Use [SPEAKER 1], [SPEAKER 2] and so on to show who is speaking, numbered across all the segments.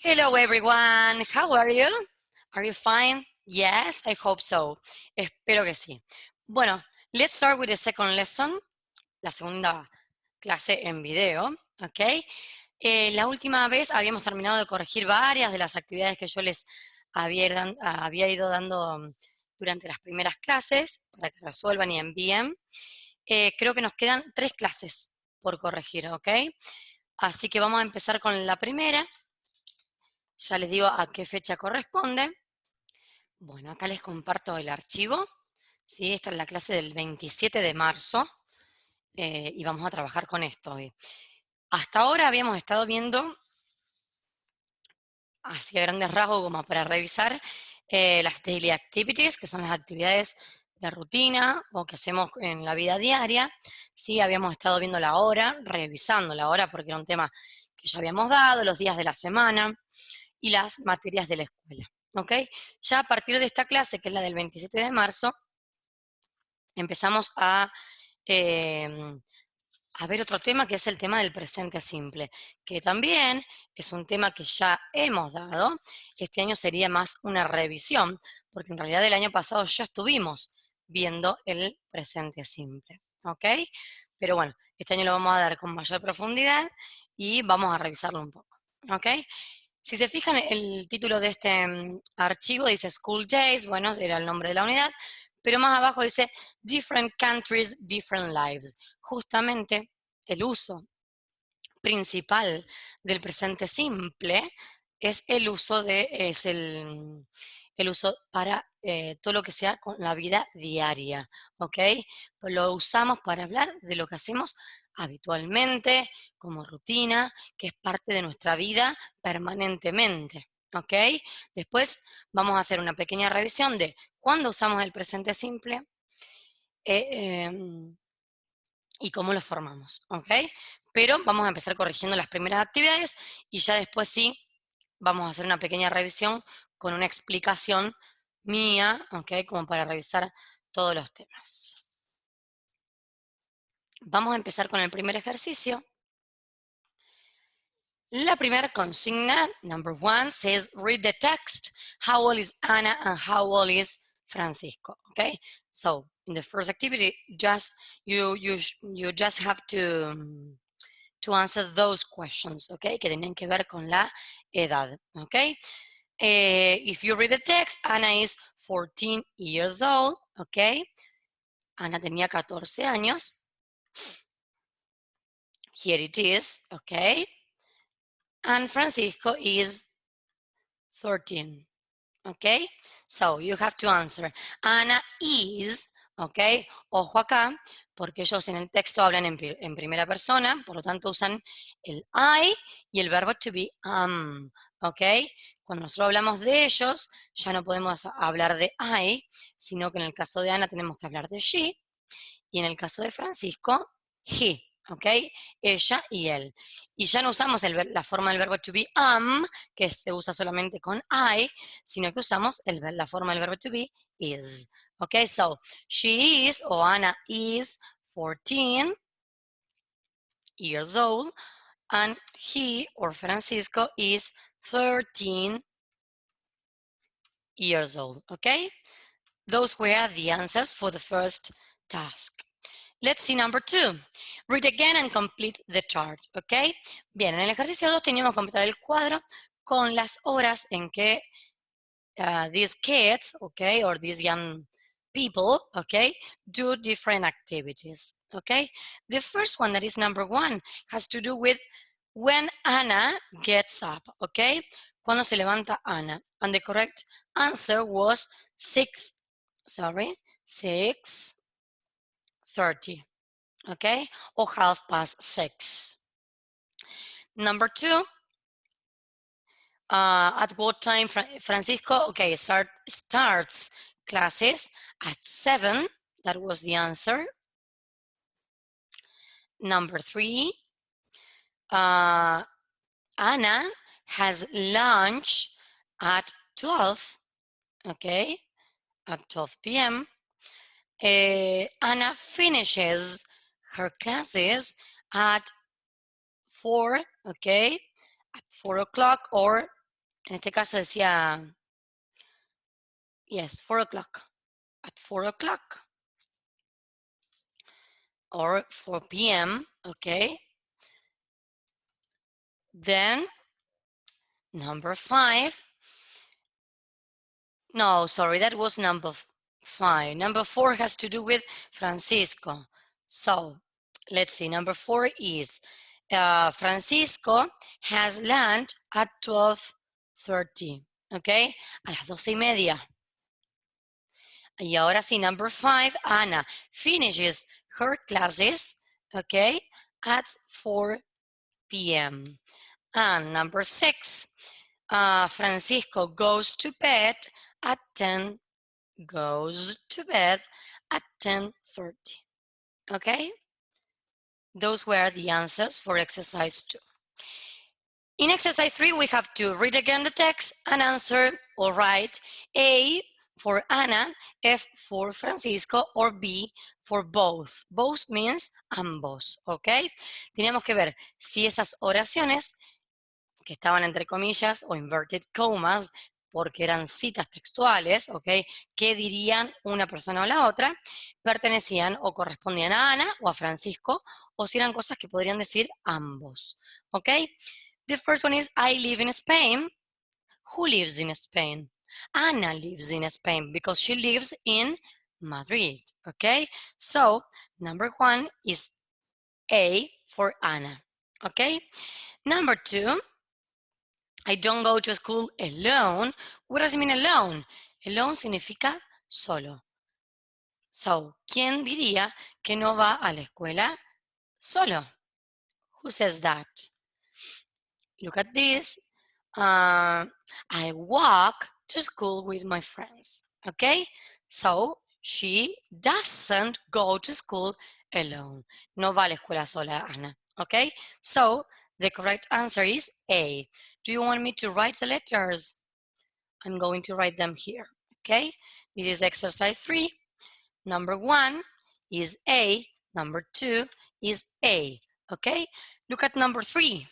[SPEAKER 1] Hello everyone, how are you? Are you fine? Yes, I hope so. Espero que sí. Bueno, let's start with the second lesson, la segunda clase en video, ¿ok? La última vez habíamos terminado de corregir varias de las actividades que yo les había ido dando durante las primeras clases para que resuelvan y envíen. Creo que nos quedan 3 clases por corregir, ¿ok? Así que vamos a empezar con la primera. Ya les digo a qué fecha corresponde. Bueno, acá les comparto el archivo. ¿Sí? Esta es la clase del 27 de marzo y vamos a trabajar con esto hoy. Hasta ahora habíamos estado viendo, así a grandes rasgos como para revisar, las daily activities, que son las actividades de rutina o que hacemos en la vida diaria. ¿Sí? Habíamos estado viendo la hora, revisando la hora porque era un tema que ya habíamos dado, los días de la semana y las materias de la escuela. ¿Ok? Ya a partir de esta clase, que es la del 27 de marzo, empezamos a ver otro tema que es el tema del presente simple, que también es un tema que ya hemos dado. Este año sería más una revisión, porque en realidad el año pasado ya estuvimos viendo el presente simple, ¿ok? Pero bueno, este año lo vamos a dar con mayor profundidad y vamos a revisarlo un poco, ¿ok? Si se fijan, el título de este archivo dice School Days, bueno, era el nombre de la unidad, pero más abajo dice Different Countries, Different Lives. Justamente el uso principal del presente simple es el uso el uso para todo lo que sea con la vida diaria, ¿ok? Lo usamos para hablar de lo que hacemos habitualmente, como rutina, que es parte de nuestra vida permanentemente, ¿ok? Después vamos a hacer una pequeña revisión de cuándo usamos el presente simple y cómo lo formamos, ¿ok? Pero vamos a empezar corrigiendo las primeras actividades y ya después sí vamos a hacer una pequeña revisión con una explicación mía, ¿ok? Como para revisar todos los temas. Vamos a empezar con el primer ejercicio. La primera consigna, number 1, says, read the text. How old is Ana and how old is Francisco? Okay, so in the first activity, you just have to answer those questions, okay, que tienen que ver con la edad, okay. If you read the text, Ana is 14 years old, okay. Ana tenía 14 años. Here it is, okay. And Francisco is 13, okay? So you have to answer. Ana is, okay? Ojo acá, porque ellos en el texto hablan en primera persona, por lo tanto usan el I y el verbo to be, okay? Cuando nosotros hablamos de ellos, ya no podemos hablar de I, sino que en el caso de Ana tenemos que hablar de she, y en el caso de Francisco, he, ¿ok? Ella y él. Y ya no usamos la forma del verbo to be que se usa solamente con I, sino que usamos la forma del verbo to be is. ¿Ok? So, she is, o Ana is 14 years old, and he, or Francisco, is 13 years old. ¿Ok? Those were the answers for the first task. Let's see number 2. Read again and complete the chart, ¿ok? Bien, en el ejercicio 2 teníamos que completar el cuadro con las horas en que these kids, ¿ok? Or these young people, ¿ok? Do different activities, ¿ok? The first one, that is number 1, has to do with when Anna gets up, ¿ok? Cuando se levanta Ana. And the correct answer was 6:30, okay, or 6:30. Number 2, at what time Francisco, okay, starts classes at 7. That was the answer. Number 3, Ana has lunch at 12, okay, at 12 p.m. Ana finishes her classes at 4, okay, at 4 o'clock or En este caso decía, yes, 4 o'clock. At 4 o'clock. Or 4 p.m., okay? Then, number 5. No, sorry, that was number 5. Number 4 has to do with Francisco. So, let's see, number 4 is Francisco has lunch at 12:30, okay? A las 12:30. Y ahora sí, number 5, Ana finishes her classes, okay, at 4 p.m. And number 6, Francisco goes to bed at 10, goes to bed at 10:30, okay? Those were the answers for exercise 2. In exercise 3, we have to read again the text and answer or write A for Ana, F for Francisco, or B for both. Both means ambos, ¿ok? Teníamos que ver si esas oraciones que estaban entre comillas o inverted commas, porque eran citas textuales, ¿ok? ¿Qué dirían una persona o la otra? Pertenecían o correspondían a Ana o a Francisco, o si eran cosas que podrían decir ambos, ¿ok? The first one is, I live in Spain. Who lives in Spain? Ana lives in Spain because she lives in Madrid, okay? So, number 1 is A for Ana, okay? Number 2, I don't go to school alone. What does it mean alone? Alone significa solo. So, ¿quién diría que no va a la escuela solo? Who says that? Look at this. I walk to school with my friends. Okay? So, she doesn't go to school alone. No va a la escuela sola, Ana. Okay? So, the correct answer is A. Do you want me to write the letters? I'm going to write them here. Okay? This is exercise 3. Number 1 is A. Number 2 is A. Okay? Look at number 3.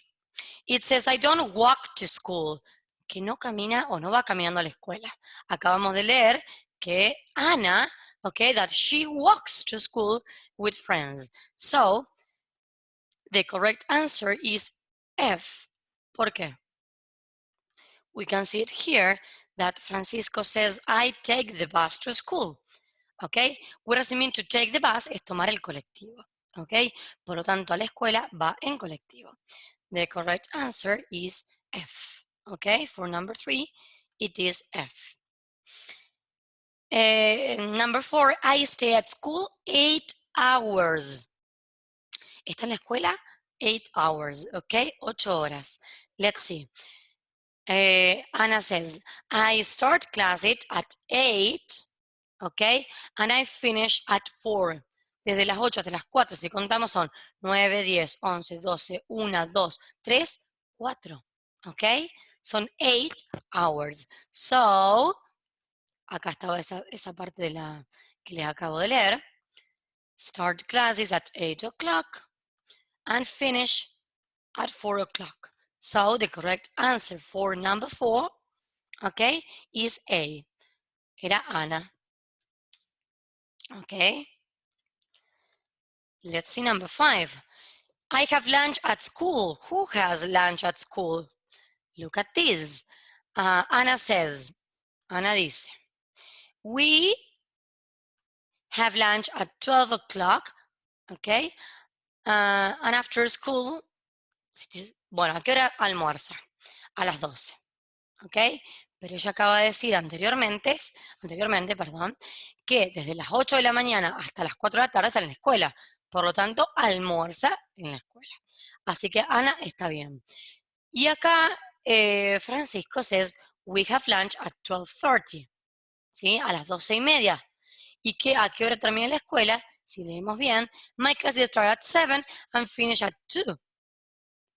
[SPEAKER 1] It says, I don't walk to school. Que no camina o no va caminando a la escuela. Acabamos de leer que Ana, okay, that she walks to school with friends. So, the correct answer is F. ¿Por qué? We can see it here that Francisco says, I take the bus to school. Okay? What does it mean to take the bus? Es tomar el colectivo. Okay? Por lo tanto, a la escuela va en colectivo. The correct answer is F. Okay? For number 3, it is F. Number 4, I stay at school 8 hours. Está en la escuela 8 hours. Okay? 8 horas. Let's see. Anna says, I start class at 8, okay, and I finish at 4. Desde las 8 hasta las 4, si contamos son 9, 10, 11, 12, 1, 2, 3, 4, okay? Son 8 hours. So, acá estaba esa parte de la que les acabo de leer. Start classes at 8 o'clock and finish at 4 o'clock. So the correct answer for number 4, okay, is A. Era Ana. Okay. Let's see number 5. I have lunch at school. Who has lunch at school? Look at this. Ana says, Ana dice, we have lunch at 12 o'clock, okay? And after school, bueno, ¿a qué hora almuerza? A las 12, ¿ok? Pero ella acaba de decir anteriormente, que desde las 8 de la mañana hasta las 4 de la tarde está en la escuela. Por lo tanto, almuerza en la escuela. Así que Ana está bien. Y acá Francisco says, we have lunch at 12:30, ¿sí? A las 12:30. ¿Y a qué hora termina la escuela? Si leemos bien, my classes start at 7 and finish at 2.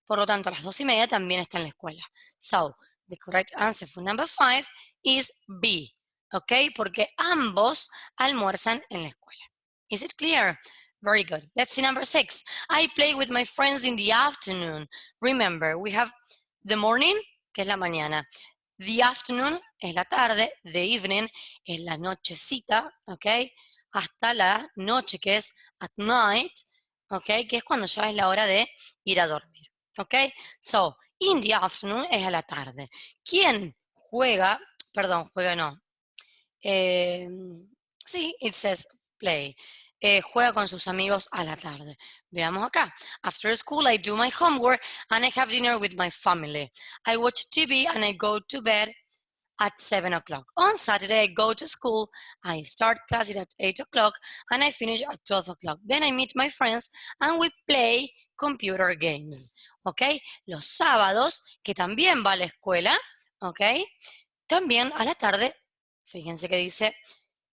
[SPEAKER 1] Por lo tanto, a las 12:30 también está en la escuela. So, the correct answer for number 5 is B. ¿Ok? Porque ambos almuerzan en la escuela. Is it clear? Very good. Let's see number 6. I play with my friends in the afternoon. Remember, we have the morning, que es la mañana. The afternoon es la tarde, the evening es la nochecita, ¿ok? Hasta la noche, que es at night, ¿ok? Que es cuando ya es la hora de ir a dormir, ¿ok? So, in the afternoon es a la tarde. ¿Quién juega? Perdón, juega no. Sí, it says play. Juega con sus amigos a la tarde. Veamos acá. After school, I do my homework and I have dinner with my family. I watch TV and I go to bed at 7 o'clock. On Saturday, I go to school. I start classes at 8 o'clock and I finish at 12 o'clock. Then I meet my friends and we play computer games. ¿Ok? Los sábados, que también va a la escuela, ¿ok? También a la tarde, fíjense que dice,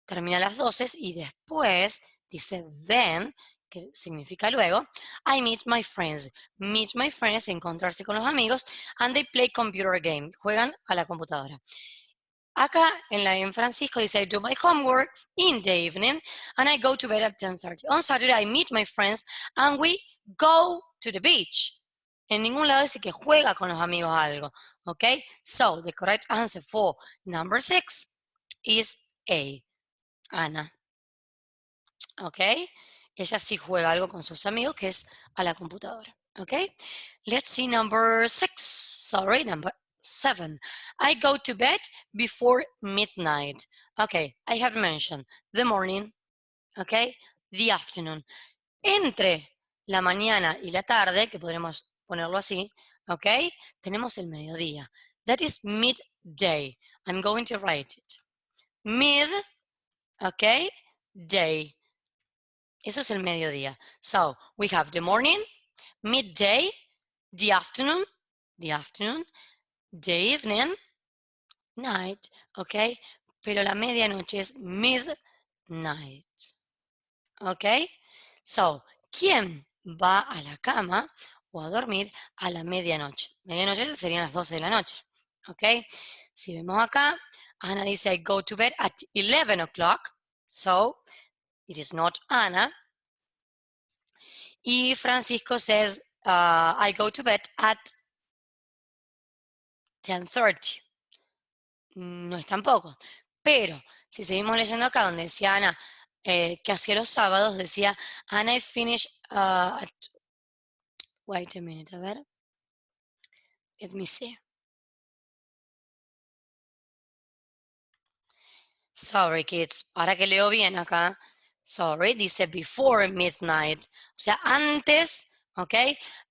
[SPEAKER 1] termina a las 12 y después dice then, que significa luego, I meet my friends. Meet my friends, encontrarse con los amigos, and they play computer game. Juegan a la computadora. Acá en Francisco dice, I do my homework in the evening and I go to bed at 10:30. On Saturday I meet my friends and we go to the beach. En ningún lado dice que juega con los amigos algo. ¿Ok? So, the correct answer for number 6 is A. Ana. ¿Ok? Ella sí juega algo con sus amigos, que es a la computadora. ¿Ok? Let's see number 6. Sorry, number 7. I go to bed before midnight. Okay, I have mentioned the morning, okay, the afternoon. Entre la mañana y la tarde, que podremos ponerlo así, okay, tenemos el mediodía. That is midday. I'm going to write it. Mid, okay, day. Eso es el mediodía. So, we have the morning, midday, the afternoon, the evening, night, ¿ok? Pero la medianoche es midnight, ¿ok? So, ¿quién va a la cama o a dormir a la medianoche? Medianoche serían las 12 de la noche, ¿ok? Si vemos acá, Ana dice, I go to bed at 11 o'clock, so it is not Ana. Y Francisco says, I go to bed at 10:30. No es tampoco. Pero si seguimos leyendo acá, donde decía Ana que hacía los sábados, decía, and I finish at... Wait a minute, a ver. Let me see. Sorry, kids. Ahora que leo bien acá. Sorry, dice before midnight. O sea, antes, ¿ok?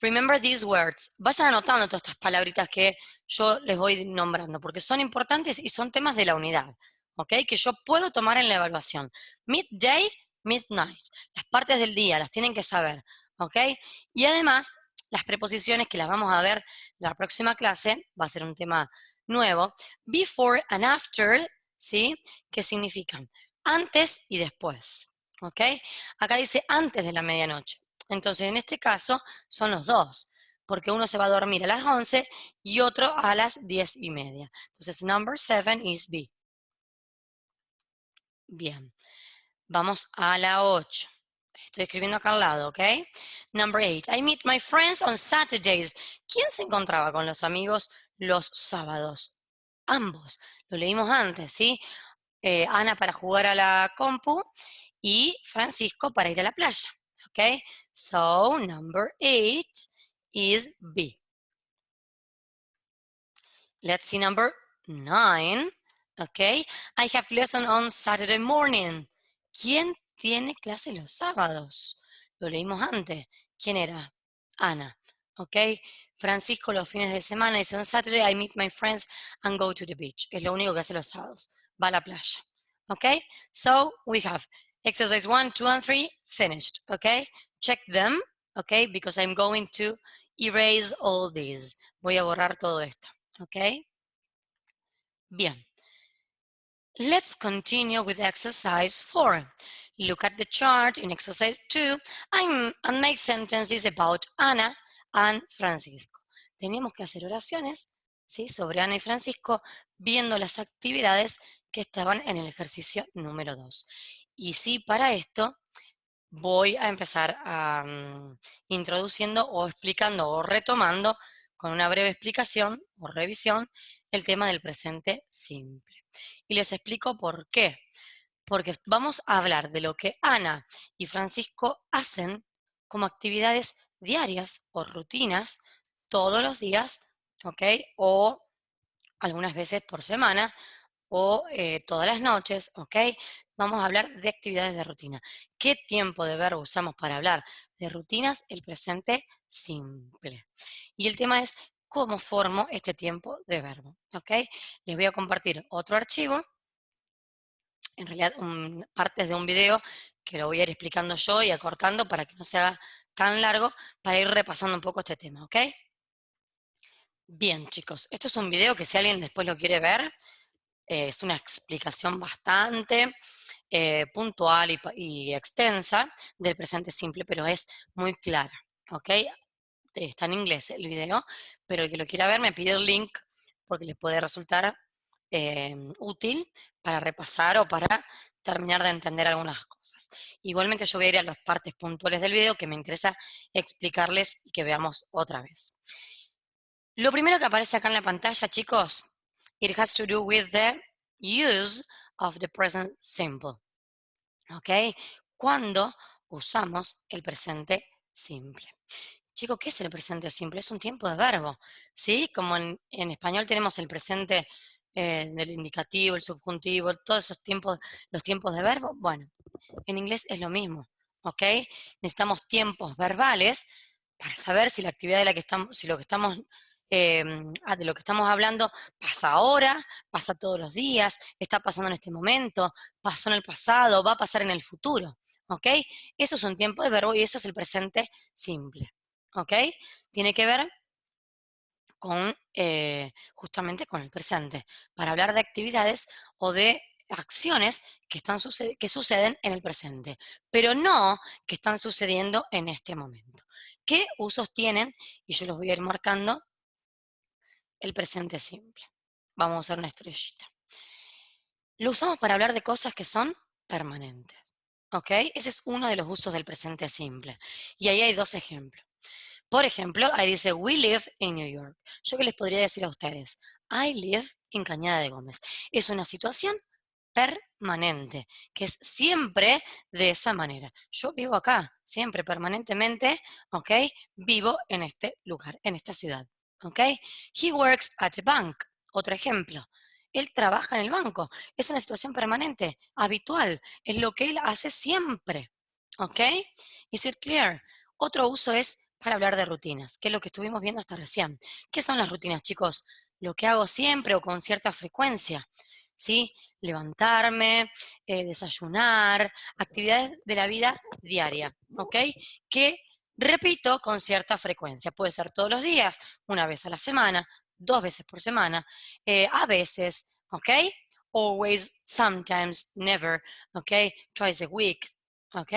[SPEAKER 1] Remember these words. Vayan anotando todas estas palabritas que yo les voy nombrando, porque son importantes y son temas de la unidad, ¿ok? Que yo puedo tomar en la evaluación. Midday, midnight. Las partes del día las tienen que saber, ¿ok? Y además, las preposiciones que las vamos a ver la próxima clase, va a ser un tema nuevo. Before and after, ¿sí? ¿Qué significan? Antes y después, ¿ok? Acá dice antes de la medianoche. Entonces, en este caso, son los dos, porque uno se va a dormir a las 11 y otro a las 10:30. Entonces, number 7 is B. Bien, vamos a la 8. Estoy escribiendo acá al lado, ¿ok? Number 8. I meet my friends on Saturdays. ¿Quién se encontraba con los amigos los sábados? Ambos. Lo leímos antes, ¿sí? Ana para jugar a la compu y Francisco para ir a la playa. ¿Ok? So, number 8 is B. Let's see number 9. ¿Ok? I have lesson on Saturday morning. ¿Quién tiene clase los sábados? Lo leímos antes. ¿Quién era? Ana. ¿Ok? Francisco los fines de semana dice, on Saturday I meet my friends and go to the beach. Es lo único que hace los sábados. Va a la playa. Okay, so we have exercise 1, 2, and 3 finished. Okay, check them. Okay, because I'm going to erase all these. Voy a borrar todo esto. Okay, bien. Let's continue with exercise 4. Look at the chart in exercise 2 and make sentences about Ana and Francisco. Teníamos que hacer oraciones, ¿sí? Sobre Ana y Francisco, viendo las actividades que estaban en el ejercicio número 2. Y sí, para esto voy a empezar introduciendo o explicando o retomando con una breve explicación o revisión el tema del presente simple. Y les explico por qué. Porque vamos a hablar de lo que Ana y Francisco hacen como actividades diarias o rutinas todos los días, ¿ok? O algunas veces por semana o todas las noches, ¿ok? Vamos a hablar de actividades de rutina. ¿Qué tiempo de verbo usamos para hablar de rutinas? El presente simple. Y el tema es cómo formo este tiempo de verbo, ¿ok? Les voy a compartir otro archivo, en realidad partes de un video que lo voy a ir explicando yo y acortando para que no se haga tan largo, para ir repasando un poco este tema, ¿ok? Bien, chicos, esto es un video que si alguien después lo quiere ver, es una explicación bastante puntual y extensa del presente simple, pero es muy clara, ¿ok? Está en inglés el video, pero el que lo quiera ver me pide el link porque les puede resultar útil para repasar o para terminar de entender algunas cosas. Igualmente yo voy a ir a las partes puntuales del video que me interesa explicarles y que veamos otra vez. Lo primero que aparece acá en la pantalla, chicos, it has to do with the use of the present simple. ¿Ok? Cuando usamos el presente simple. Chicos, ¿qué es el presente simple? Es un tiempo de verbo, ¿sí? Como en español tenemos el presente del indicativo, el subjuntivo, todos esos tiempos, los tiempos de verbo. Bueno, en inglés es lo mismo, ¿ok? Necesitamos tiempos verbales para saber si la actividad de la que estamos, si lo que estamos, de lo que estamos hablando pasa ahora, pasa todos los días, está pasando en este momento, pasó en el pasado, va a pasar en el futuro, ¿ok? Eso es un tiempo de verbo y eso es el presente simple, ¿ok? Tiene que ver con justamente con el presente, para hablar de actividades o de acciones que suceden en el presente, pero no que están sucediendo en este momento. ¿Qué usos tienen? Y yo los voy a ir marcando el presente simple. Vamos a usar una estrellita. Lo usamos para hablar de cosas que son permanentes. ¿Ok? Ese es uno de los usos del presente simple. Y ahí hay dos ejemplos. Por ejemplo, ahí dice, we live in New York. ¿Yo qué les podría decir a ustedes? I live in Cañada de Gómez. Es una situación permanente, que es siempre de esa manera. Yo vivo acá, siempre, permanentemente, ¿ok? Vivo en este lugar, en esta ciudad, ¿ok? He works at a bank. Otro ejemplo. Él trabaja en el banco. Es una situación permanente, habitual. Es lo que él hace siempre, ¿ok? Is it clear? Otro uso es para hablar de rutinas, que es lo que estuvimos viendo hasta recién. ¿Qué son las rutinas, chicos? Lo que hago siempre o con cierta frecuencia, ¿sí? Levantarme, desayunar, actividades de la vida diaria, ¿ok? Que repito con cierta frecuencia. Puede ser todos los días, una vez a la semana, 2 veces por semana, a veces, ¿ok? Always, sometimes, never, ¿ok? Twice a week, ¿ok?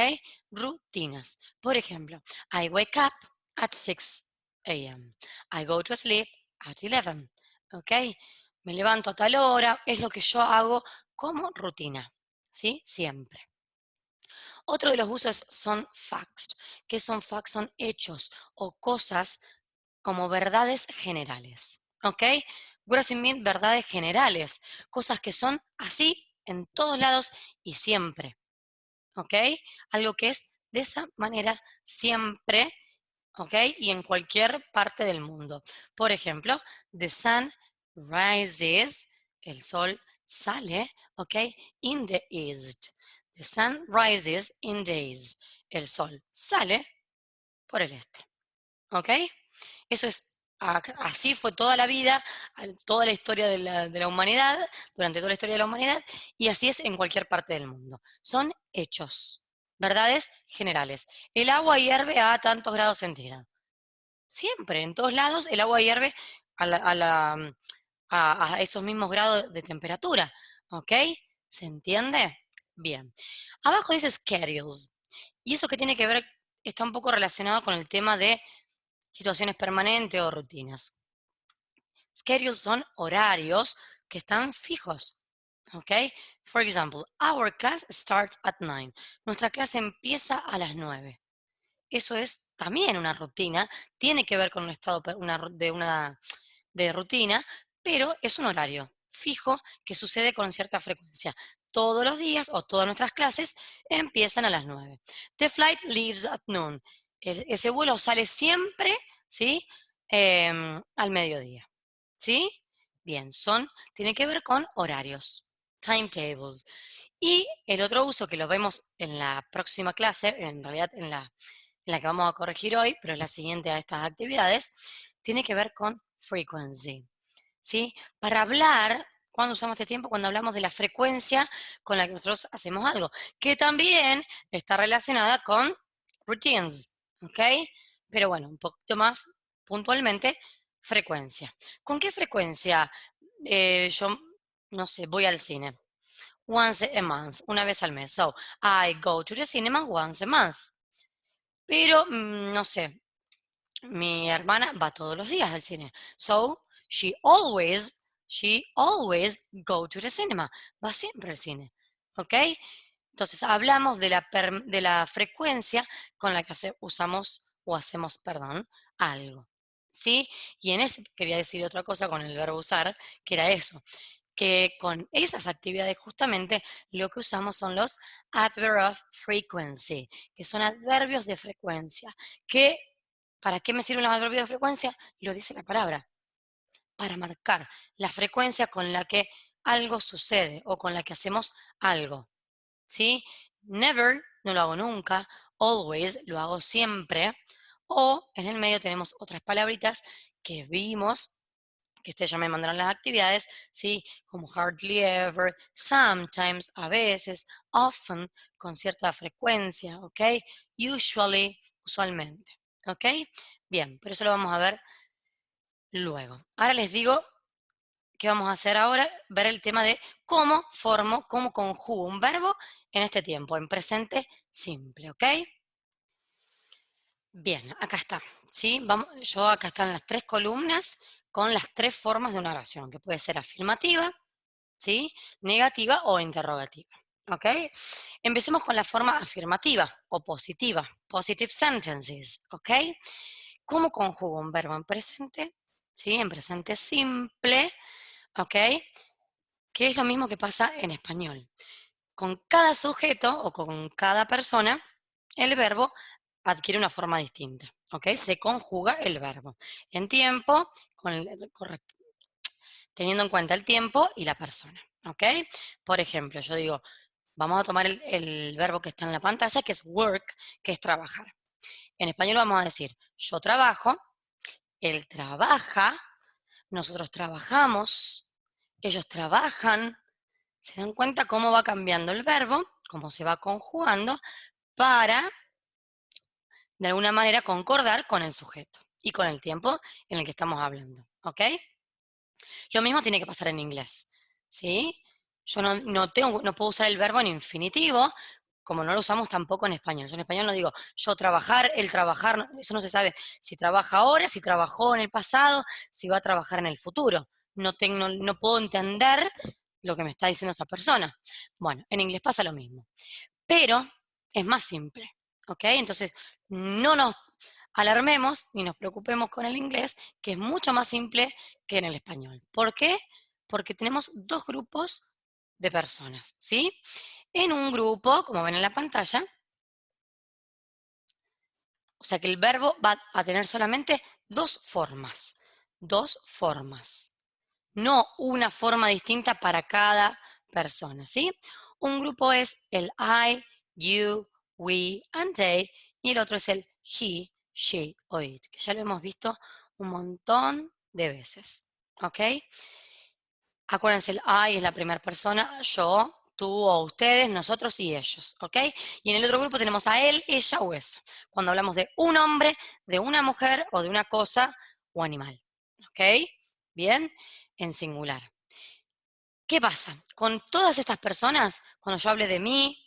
[SPEAKER 1] Rutinas. Por ejemplo, I wake up at 6 a.m. I go to sleep at 11, ¿ok? Me levanto a tal hora, es lo que yo hago como rutina, ¿sí? Siempre. Otro de los usos son facts. ¿Qué son facts? Son hechos o cosas como verdades generales, ¿ok? What does it mean, verdades generales? Cosas que son así en todos lados y siempre, ¿ok? Algo que es de esa manera siempre, ¿ok? Y en cualquier parte del mundo. Por ejemplo, the sun rises, el sol sale, ¿ok? In the east. The sun rises in the east. El sol sale por el este, ¿ok? Eso es, así fue toda la vida, toda la historia de la humanidad, durante toda la historia de la humanidad, y así es en cualquier parte del mundo. Son hechos, verdades generales. El agua hierve a tantos grados centígrados. Siempre, en todos lados, el agua hierve a esos mismos grados de temperatura. ¿Ok? ¿Se entiende? Bien. Abajo dice schedules. Y eso que tiene que ver, está un poco relacionado con el tema de situaciones permanentes o rutinas. Schedules son horarios que están fijos. ¿Ok? For example, our class starts at 9. Nuestra clase empieza a las 9. eso es también una rutina, tiene que ver con un estado de rutina, pero es un horario fijo que sucede con cierta frecuencia. Todos los días o todas nuestras clases empiezan a las 9. The flight leaves at noon. Ese vuelo sale siempre, ¿sí? Al mediodía, ¿sí? Bien, tiene que ver con horarios, timetables. Y el otro uso que lo vemos en la próxima clase, en realidad en la que vamos a corregir hoy, pero es la siguiente a estas actividades, tiene que ver con frequency, ¿sí? Para hablar, ¿cuándo usamos este tiempo? Cuando hablamos de la frecuencia con la que nosotros hacemos algo, que también está relacionada con routines, ¿ok? Pero bueno, un poquito más puntualmente, frecuencia. ¿Con qué frecuencia yo, no sé, voy al cine? Once a month, una vez al mes. So, I go to the cinema once a month. Pero, no sé, mi hermana va todos los días al cine. So, she always go to the cinema. Va siempre al cine. ¿Ok? Entonces, hablamos de la frecuencia con la que usamos o hacemos, perdón, algo. ¿Sí? Y en ese quería decir otra cosa con el verbo usar, que era eso, que con esas actividades justamente lo que usamos son los adverbs of frequency, que son adverbios de frecuencia. ¿Para qué me sirven los adverbios de frecuencia? Lo dice la palabra, para marcar la frecuencia con la que algo sucede o con la que hacemos algo. ¿Sí? Never, no lo hago nunca. Always, lo hago siempre. O en el medio tenemos otras palabritas que vimos, que ustedes ya me mandaron las actividades, ¿sí? Como hardly ever, sometimes, a veces, often, con cierta frecuencia, ¿ok? Usually, usualmente, ¿ok? Bien, pero eso lo vamos a ver luego. Ahora les digo qué vamos a hacer ahora, ver el tema de cómo conjugo un verbo en este tiempo, en presente simple, ¿ok? Bien, acá está, ¿sí? Acá están las tres columnas con las tres formas de una oración, que puede ser afirmativa, ¿sí? Negativa o interrogativa, ¿ok? Empecemos con la forma afirmativa o positiva, positive sentences, ¿ok? ¿Cómo conjugo un verbo en presente? ¿Sí? En presente simple, ¿ok? Que es lo mismo que pasa en español. Con cada sujeto o con cada persona, el verbo adquiere una forma distinta, ¿ok? Se conjuga el verbo en tiempo, teniendo en cuenta el tiempo y la persona, ¿ok? Por ejemplo, yo digo, vamos a tomar el verbo que está en la pantalla, que es work, que es trabajar. En español vamos a decir, yo trabajo, él trabaja, nosotros trabajamos, ellos trabajan. ¿Se dan cuenta cómo va cambiando el verbo, cómo se va conjugando para, de alguna manera, concordar con el sujeto y con el tiempo en el que estamos hablando? ¿Ok? Lo mismo tiene que pasar en inglés, ¿sí? Yo no puedo usar el verbo en infinitivo, como no lo usamos tampoco en español. Yo en español no digo yo trabajar, él trabajar, eso no se sabe si trabaja ahora, si trabajó en el pasado, si va a trabajar en el futuro. No puedo entender lo que me está diciendo esa persona. Bueno, en inglés pasa lo mismo, pero es más simple, ¿ok? Entonces, no nos alarmemos ni nos preocupemos con el inglés, que es mucho más simple que en el español. ¿Por qué? Porque tenemos dos grupos de personas, ¿sí? En un grupo, como ven en la pantalla, o sea que el verbo va a tener solamente dos formas, no una forma distinta para cada persona, ¿sí? Un grupo es el I, you, we, and they, y el otro es el he, she o it, que ya lo hemos visto un montón de veces, ¿ok? Acuérdense, el I es la primera persona, yo, tú o ustedes, nosotros y ellos, ¿ok? Y en el otro grupo tenemos a él, ella o eso, cuando hablamos de un hombre, de una mujer o de una cosa o animal, ¿ok? Bien, en singular. ¿Qué pasa? Con todas estas personas, cuando yo hable de mí,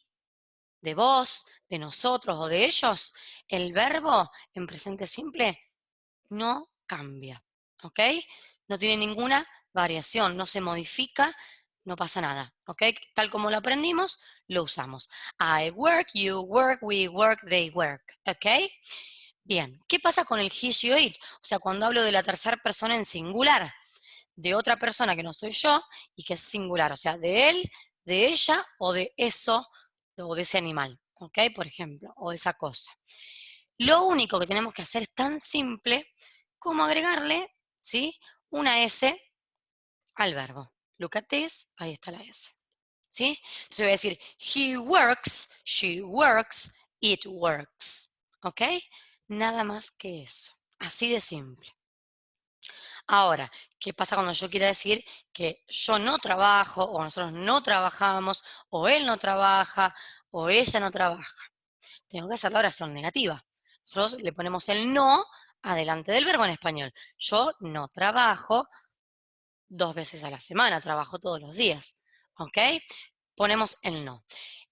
[SPEAKER 1] de vos, de nosotros o de ellos, el verbo en presente simple no cambia, ¿ok? No tiene ninguna variación, no se modifica no pasa nada, ¿ok? Tal como lo aprendimos, lo usamos. I work, you work, we work, they work, ¿ok? Bien, ¿qué pasa con el he, she o it? O sea, cuando hablo de la tercera persona en singular, de otra persona que no soy yo y que es singular, o sea, de él, de ella o de eso o de ese animal, ¿ok? Por ejemplo, o esa cosa. Lo único que tenemos que hacer es tan simple como agregarle, ¿sí? Una S al verbo. Look at this, ahí está la S. ¿Sí? Entonces voy a decir, he works, she works, it works. ¿Ok? Nada más que eso. Así de simple. Ahora, ¿qué pasa cuando yo quiera decir que yo no trabajo, o nosotros no trabajamos, o él no trabaja, o ella no trabaja? Tengo que hacer la oración negativa. Nosotros le ponemos el no adelante del verbo en español. Yo no trabajo 2 veces a la semana, trabajo todos los días. ¿Ok? Ponemos el no.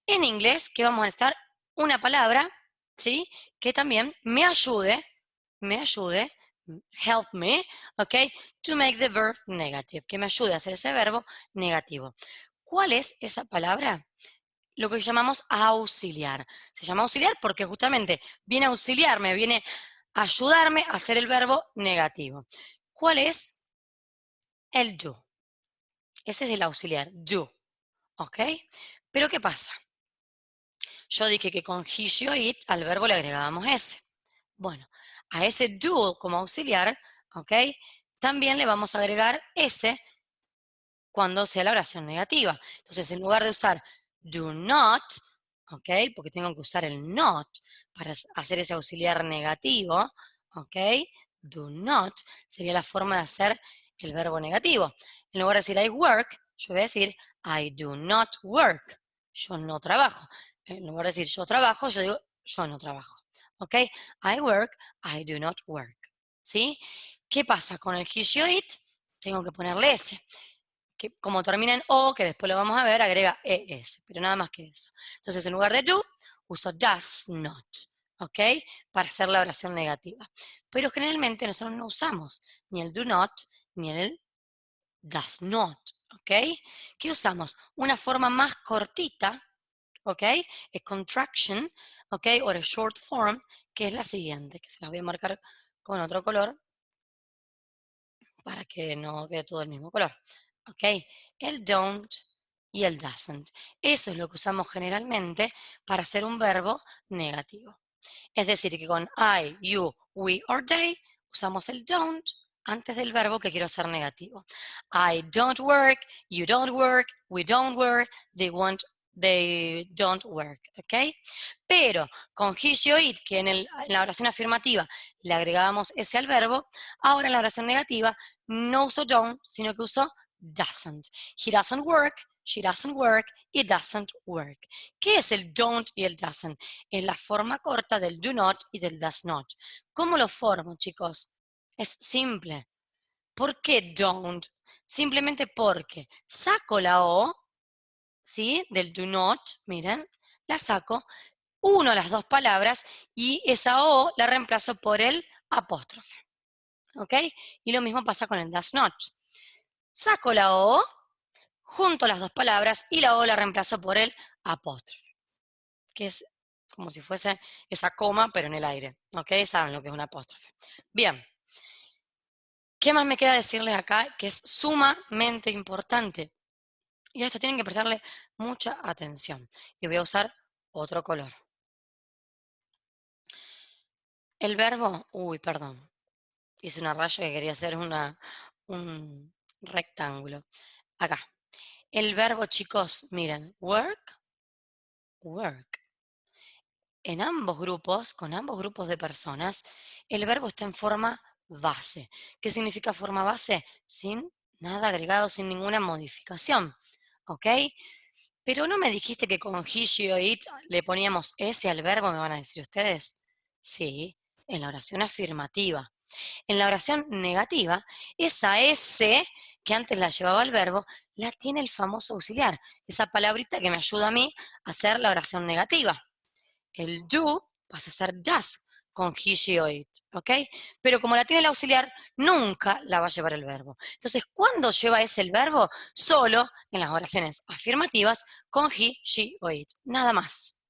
[SPEAKER 1] En inglés, ¿qué vamos a estar? Una palabra, ¿sí? Que también me ayude, help me, ¿ok? To make the verb negative, que me ayude a hacer ese verbo negativo. ¿Cuál es esa palabra? Lo que llamamos auxiliar. Se llama auxiliar porque justamente viene a auxiliarme, viene a ayudarme a hacer el verbo negativo. ¿Cuál es? El do. Ese es el auxiliar, do. ¿Ok? Pero ¿qué pasa? Yo dije que con he, she o it al verbo le agregábamos s. Bueno, a ese do como auxiliar, ¿ok? También le vamos a agregar s cuando sea la oración negativa. Entonces, en lugar de usar do not, ¿ok? Porque tengo que usar el not para hacer ese auxiliar negativo, ¿ok? Do not sería la forma de hacer el verbo negativo. En lugar de decir I work, yo voy a decir I do not work. Yo no trabajo. En lugar de decir yo trabajo, yo digo yo no trabajo. ¿Ok? I work, I do not work. ¿Sí? ¿Qué pasa con el he, she, it? Tengo que ponerle S que como termina en O, que después lo vamos a ver, agrega ES, pero nada más que eso. Entonces, en lugar de do, uso does not, ¿ok? Para hacer la oración negativa. Pero generalmente nosotros no usamos ni el do not, ni el does not, ¿ok? ¿Qué usamos? Una forma más cortita, ¿ok? Es contraction, ¿ok? O a short form, que es la siguiente, que se las voy a marcar con otro color para que no quede todo el mismo color. ¿Ok? El don't y el doesn't. Eso es lo que usamos generalmente para hacer un verbo negativo. Es decir, que con I, you, we or they usamos el don't antes del verbo que quiero hacer negativo. I don't work, you don't work, we don't work, they don't work, ¿ok? Pero con he, she o it, que en la oración afirmativa le agregábamos ese al verbo, ahora en la oración negativa no uso don't, sino que uso doesn't. He doesn't work, she doesn't work, it doesn't work. ¿Qué es el don't y el doesn't? Es la forma corta del do not y del does not. ¿Cómo lo formo, chicos? Es simple. ¿Por qué don't? Simplemente porque saco la O, ¿sí? Del do not, miren, la saco, uno las dos palabras y esa O la reemplazo por el apóstrofe. ¿Ok? Y lo mismo pasa con el does not. Saco la O, junto las dos palabras y la O la reemplazo por el apóstrofe, que es como si fuese esa coma, pero en el aire. ¿Ok? Saben lo que es un apóstrofe. Bien. ¿Qué más me queda decirles acá que es sumamente importante? Y a esto tienen que prestarle mucha atención. Y voy a usar otro color. El verbo, perdón, hice una raya que quería hacer un rectángulo. Acá. El verbo, chicos, miren, work, work. En ambos grupos, con ambos grupos de personas, el verbo está en forma base. ¿Qué significa forma base? Sin nada agregado, sin ninguna modificación. ¿Ok? Pero no me dijiste que con he, she o it le poníamos S al verbo, me van a decir ustedes. Sí, en la oración afirmativa. En la oración negativa, esa S que antes la llevaba el verbo, la tiene el famoso auxiliar, esa palabrita que me ayuda a mí a hacer la oración negativa. El do pasa a ser does con he, she o it, ¿ok? Pero como la tiene el auxiliar, nunca la va a llevar el verbo. Entonces, ¿cuándo lleva ese el verbo? Solo en las oraciones afirmativas con he, she o it. Nada más.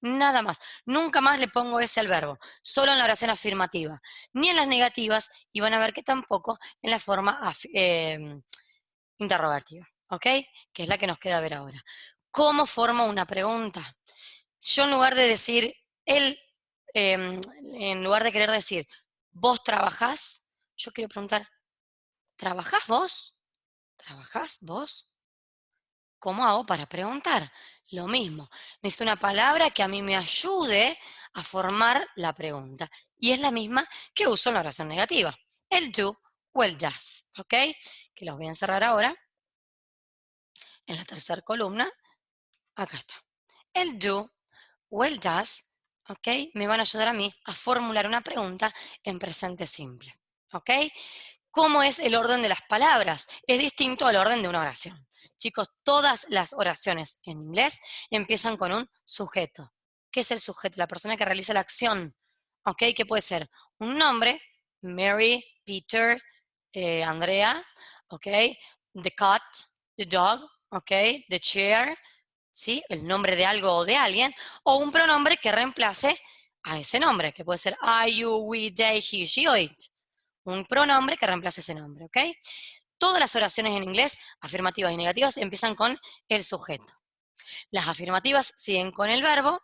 [SPEAKER 1] Nada más. Nunca más le pongo ese al verbo. Solo en la oración afirmativa. Ni en las negativas, y van a ver que tampoco en la forma interrogativa, ¿ok? Que es la que nos queda ver ahora. ¿Cómo formo una pregunta? Yo en lugar de decir, él, en lugar de querer decir, ¿vos trabajás? Yo quiero preguntar, ¿trabajás vos? ¿Trabajás vos? ¿Cómo hago para preguntar? Lo mismo, necesito una palabra que a mí me ayude a formar la pregunta. Y es la misma que uso en la oración negativa. El do o el does, ¿ok? Que los voy a encerrar ahora en la tercera columna. Acá está. El do o el does, ¿ok? Me van a ayudar a mí a formular una pregunta en presente simple, ¿ok? ¿Cómo es el orden de las palabras? Es distinto al orden de una oración. Chicos, todas las oraciones en inglés empiezan con un sujeto. ¿Qué es el sujeto? La persona que realiza la acción, ¿ok? Que puede ser un nombre, Mary, Peter, Andrea, ¿ok? The cat, the dog, ¿ok? The chair, ¿sí? El nombre de algo o de alguien, o un pronombre que reemplace a ese nombre, que puede ser I, you, we, they, he, she o it. Un pronombre que reemplace ese nombre, ¿ok? Todas las oraciones en inglés, afirmativas y negativas, empiezan con el sujeto. Las afirmativas siguen con el verbo,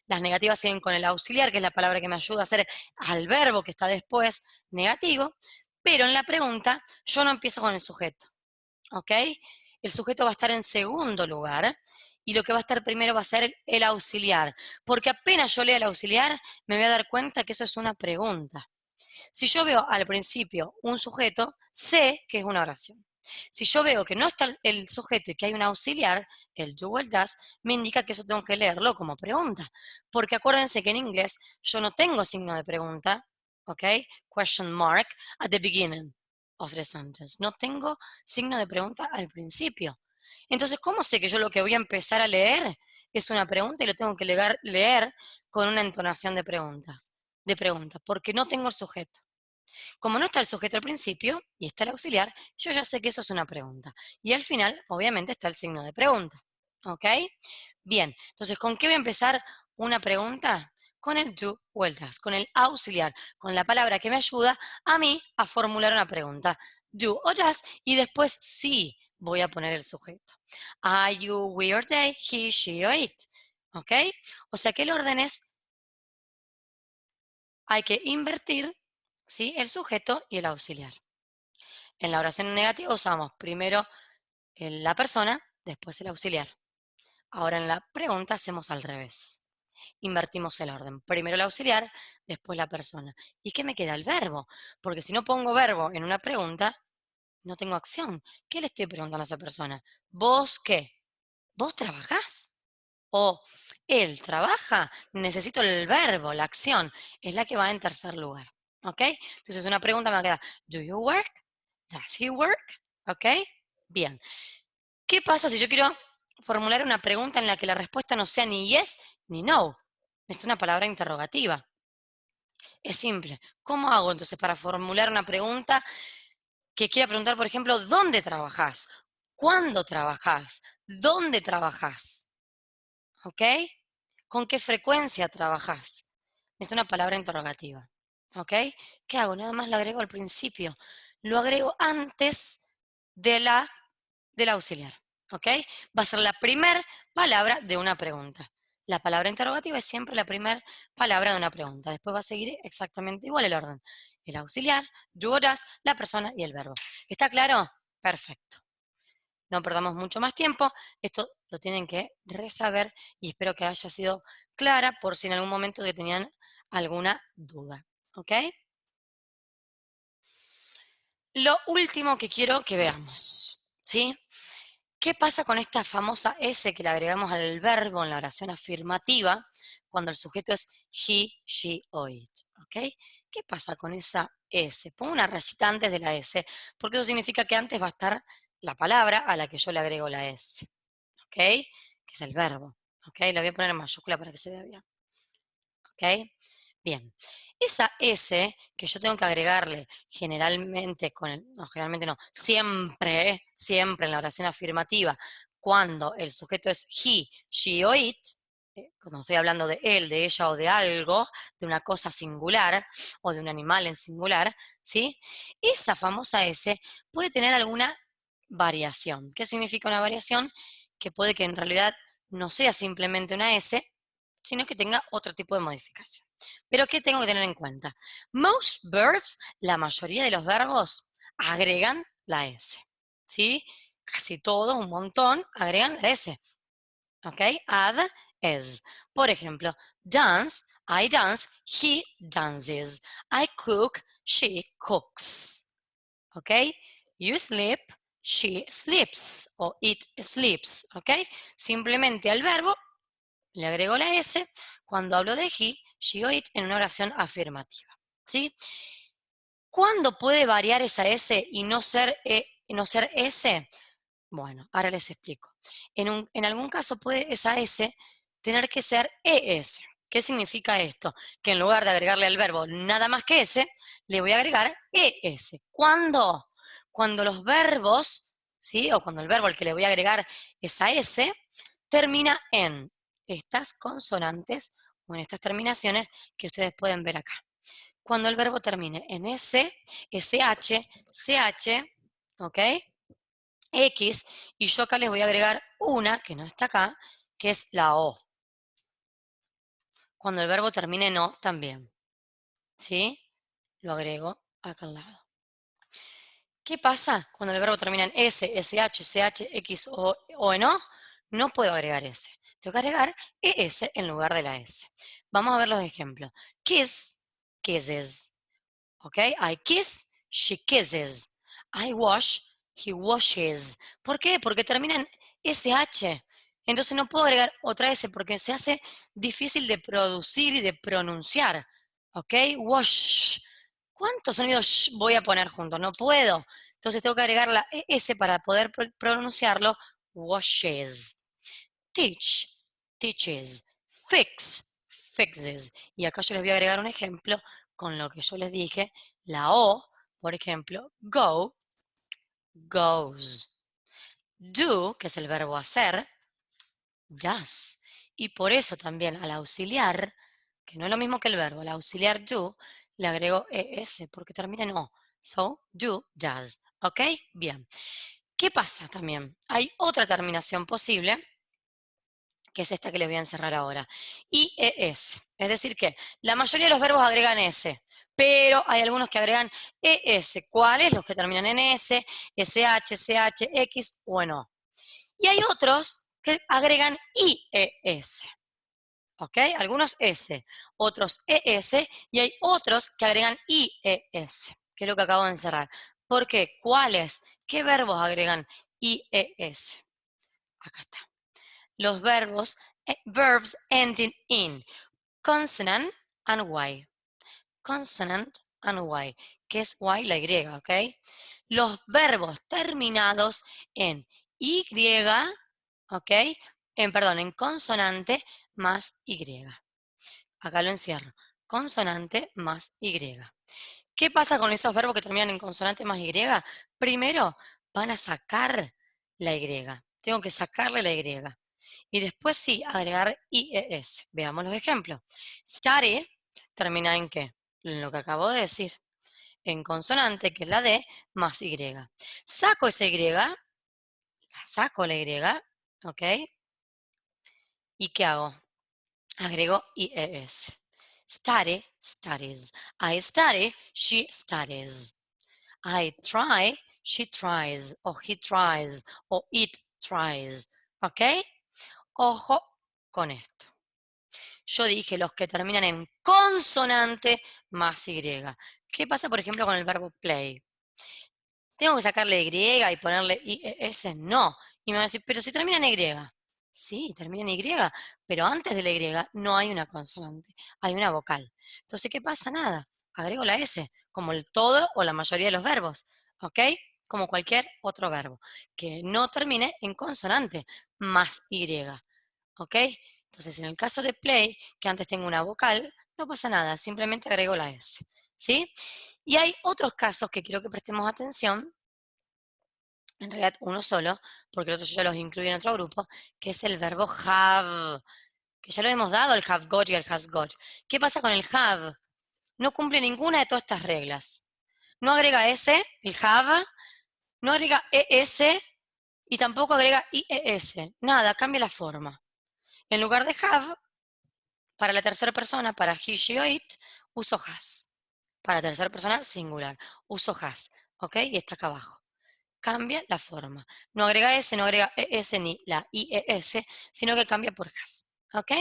[SPEAKER 1] las negativas siguen con el auxiliar, que es la palabra que me ayuda a hacer al verbo que está después negativo, pero en la pregunta yo no empiezo con el sujeto, ¿ok? El sujeto va a estar en segundo lugar y lo que va a estar primero va a ser el auxiliar, porque apenas yo lea el auxiliar me voy a dar cuenta que eso es una pregunta. Si yo veo al principio un sujeto, sé que es una oración. Si yo veo que no está el sujeto y que hay un auxiliar, el do o el does, me indica que eso tengo que leerlo como pregunta. Porque acuérdense que en inglés yo no tengo signo de pregunta, ¿ok? Question mark at the beginning of the sentence. No tengo signo de pregunta al principio. Entonces, ¿cómo sé que yo lo que voy a empezar a leer es una pregunta y lo tengo que leer con una entonación de preguntas? Porque no tengo el sujeto. Como no está el sujeto al principio y está el auxiliar, yo ya sé que eso es una pregunta. Y al final, obviamente, está el signo de pregunta. ¿Ok? Bien, entonces, ¿con qué voy a empezar una pregunta? Con el do o el does, con el auxiliar, con la palabra que me ayuda a mí a formular una pregunta. Do o does, y después sí voy a poner el sujeto. I, you, we or they, he, she or it. ¿Ok? O sea que el orden es, hay que invertir, ¿sí?, el sujeto y el auxiliar. En la oración negativa usamos primero la persona, después el auxiliar. Ahora en la pregunta hacemos al revés. Invertimos el orden. Primero el auxiliar, después la persona. ¿Y qué me queda? El verbo. Porque si no pongo verbo en una pregunta, no tengo acción. ¿Qué le estoy preguntando a esa persona? ¿Vos qué? ¿Vos trabajás? O él trabaja, necesito el verbo, la acción, es la que va en tercer lugar. ¿Ok? Entonces una pregunta me va a quedar, ¿do you work? ¿Does he work? ¿Ok? Bien. ¿Qué pasa si yo quiero formular una pregunta en la que la respuesta no sea ni yes ni no? Es una palabra interrogativa. Es simple. ¿Cómo hago entonces para formular una pregunta que quiera preguntar, por ejemplo, ¿dónde trabajás? ¿Cuándo trabajás? ¿Dónde trabajás? ¿Ok? ¿Con qué frecuencia trabajás? Es una palabra interrogativa. ¿Ok? ¿Qué hago? Nada más lo agrego al principio. Lo agrego antes de del auxiliar. ¿Ok? Va a ser la primera palabra de una pregunta. La palabra interrogativa es siempre la primera palabra de una pregunta. Después va a seguir exactamente igual el orden. El auxiliar, you, does, la persona y el verbo. ¿Está claro? Perfecto. No perdamos mucho más tiempo, esto lo tienen que resaber y espero que haya sido clara por si en algún momento que tenían alguna duda. ¿Ok? Lo último que quiero que veamos, ¿sí? ¿Qué pasa con esta famosa S que le agregamos al verbo en la oración afirmativa cuando el sujeto es he, she o it? ¿Ok? ¿Qué pasa con esa S? Pongo una rayita antes de la S, porque eso significa que antes va a estar la palabra a la que yo le agrego la S. ¿Ok? Que es el verbo. ¿Ok? La voy a poner en mayúscula para que se vea bien. ¿Ok? Bien. esa S que yo tengo que agregarle generalmente, no, generalmente no, siempre, siempre en la oración afirmativa, cuando el sujeto es he, she o it, cuando estoy hablando de él, de ella o de algo, de una cosa singular o de un animal en singular, ¿sí? Esa famosa S puede tener alguna variación. ¿Qué significa una variación? Que puede que en realidad no sea simplemente una S, sino que tenga otro tipo de modificación. Pero ¿qué tengo que tener en cuenta? Most verbs, la mayoría de los verbos, agregan la S, ¿sí? Casi todos, un montón, agregan la S, ¿ok? Add S. Por ejemplo, dance, I dance, he dances. I cook, she cooks, ¿ok? You sleep, she sleeps, o it sleeps, ¿ok? Simplemente al verbo le agrego la S cuando hablo de he, she o it en una oración afirmativa, ¿sí? ¿Cuándo puede variar esa S y no ser S? Bueno, ahora les explico. En algún caso puede esa S tener que ser ES. ¿Qué significa esto? Que en lugar de agregarle al verbo nada más que S, le voy a agregar ES. ¿Cuándo? Cuando los verbos, ¿sí? O cuando el verbo al que le voy a agregar esa S termina en estas consonantes o en estas terminaciones que ustedes pueden ver acá. Cuando el verbo termine en S, SH, CH, ¿ok? X, y yo acá les voy a agregar una que no está acá, que es la O. Cuando el verbo termine en O también, ¿sí? Lo agrego acá al lado. ¿Qué pasa cuando el verbo termina en S, SH, CH, X o en O? No puedo agregar S. Tengo que agregar ES en lugar de la S. Vamos a ver los ejemplos. Kiss, kisses. ¿Ok? I kiss, she kisses. I wash, he washes. ¿Por qué? Porque termina en SH. Entonces no puedo agregar otra S porque se hace difícil de producir y de pronunciar. ¿Ok? Wash. ¿Cuántos sonidos voy a poner juntos? No puedo. Entonces tengo que agregar la S para poder pronunciarlo. Washes. Teach, teaches. Fix, fixes. Y acá yo les voy a agregar un ejemplo con lo que yo les dije. La O, por ejemplo, go, goes. Do, que es el verbo hacer, does. Y por eso también al auxiliar, que no es lo mismo que el verbo, al auxiliar do, le agrego ES porque termina en O. So, do, does. ¿Ok? Bien. ¿Qué pasa también? Hay otra terminación posible, que es esta que les voy a encerrar ahora. IES. Es decir que la mayoría de los verbos agregan S, pero hay algunos que agregan ES. ¿Cuáles? Los que terminan en S, SH, CH, X o en O. Y hay otros que agregan IES. ¿Ok? Algunos S, otros ES, y hay otros que agregan IES, que es lo que acabo de encerrar. ¿Por qué? ¿Cuáles? ¿Qué verbos agregan IES? Acá está. Los verbos, verbs ending in consonant and Y. Consonant and Y, que es Y, la Y, ¿ok? Los verbos terminados en Y, ¿ok? En consonante más Y. Acá lo encierro. Consonante más Y. ¿Qué pasa con esos verbos que terminan en consonante más Y? Primero van a sacar la Y. Tengo que sacarle la Y. Y después sí, agregar IES. Veamos los ejemplos. Study termina en ¿qué? En lo que acabo de decir. En consonante, que es la D, más Y. Saco esa Y, la saco la Y, ¿ok? ¿Y qué hago? Agrego IES. Study, studies. I study, she studies. I try, she tries, o he tries, o it tries. ¿Ok? Ojo con esto. Yo dije los que terminan en consonante más Y. ¿Qué pasa, por ejemplo, con el verbo play? ¿Tengo que sacarle Y y ponerle IES? No. Y me va a decir, pero si termina en Y. Sí, termina en Y, pero antes de la Y no hay una consonante, hay una vocal. Entonces, ¿qué pasa? Nada. Agrego la S, como el todo o la mayoría de los verbos, ¿ok? Como cualquier otro verbo, que no termine en consonante más Y, ¿ok? Entonces, en el caso de play, que antes tengo una vocal, no pasa nada, simplemente agrego la S, ¿sí? Y hay otros casos que quiero que prestemos atención, en realidad uno solo, porque el otro yo ya los incluí en otro grupo, que es el verbo have, que ya lo hemos dado, el have got y el has got. ¿Qué pasa con el have? No cumple ninguna de todas estas reglas. No agrega S, el have, no agrega ES y tampoco agrega IES. Nada, cambia la forma. En lugar de have, para la tercera persona, para he, she o it, uso has. Para tercera persona singular, uso has. ¿Ok? Y está acá abajo. Cambia la forma. No agrega S, no agrega ES ni la IES, sino que cambia por has. ¿Ok?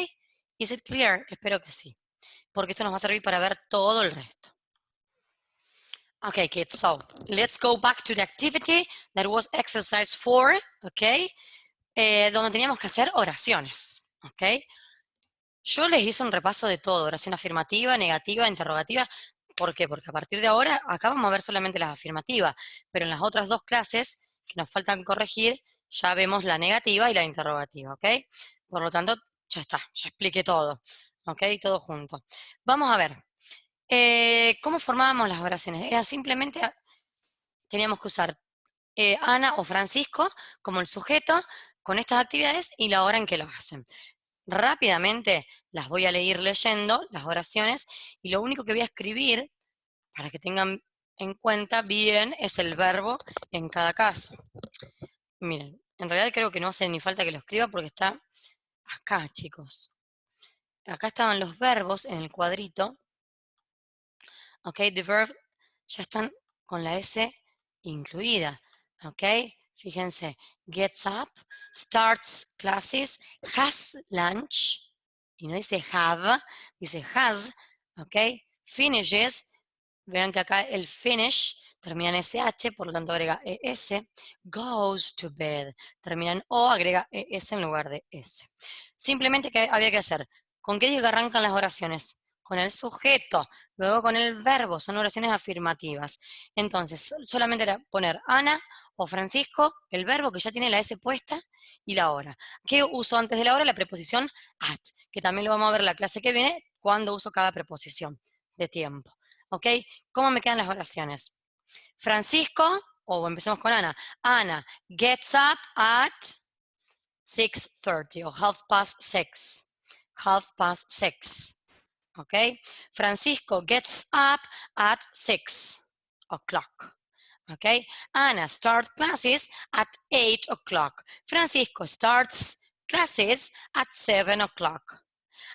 [SPEAKER 1] ¿Is it clear? Espero que sí. Porque esto nos va a servir para ver todo el resto. Okay, kids, so let's go back to the activity that was exercise 4, okay, donde teníamos que hacer oraciones, okay. Yo les hice un repaso de todo, oración afirmativa, negativa, interrogativa. ¿Por qué? Porque a partir de ahora, acá vamos a ver solamente las afirmativas, pero en las otras dos clases que nos faltan corregir, ya vemos la negativa y la interrogativa, ¿ok? Por lo tanto, ya está, ya expliqué todo, ¿ok? Todo junto. Vamos a ver, ¿cómo formábamos las oraciones? Era simplemente, teníamos que usar Ana o Francisco como el sujeto con estas actividades y la hora en que lo hacen. Rápidamente las voy a ir leyendo, las oraciones, y lo único que voy a escribir, para que tengan en cuenta bien, es el verbo en cada caso. Miren, en realidad creo que no hace ni falta que lo escriba porque está acá, chicos. Acá estaban los verbos en el cuadrito. Ok, the verb ya están con la S incluida. Ok, fíjense, gets up, starts classes, has lunch, y no dice have, dice has, ok, finishes, vean que acá el finish termina en SH, por lo tanto agrega ES, goes to bed, termina en O, agrega ES en lugar de S. Simplemente que había que hacer, ¿con qué digo que arrancan las oraciones? Con el sujeto, luego con el verbo, son oraciones afirmativas. Entonces, solamente era poner Ana o Francisco, el verbo que ya tiene la S puesta, y la hora. ¿Qué uso antes de la hora? La preposición at, que también lo vamos a ver en la clase que viene, cuando uso cada preposición de tiempo. ¿Ok? ¿Cómo me quedan las oraciones? Francisco, o empecemos con Ana. Ana gets up at 6:30 o 6:30. 6:30. ¿Ok? Francisco gets up at 6 o'clock. ¿Ok? Ana starts classes at 8 o'clock. Francisco starts classes at 7 o'clock.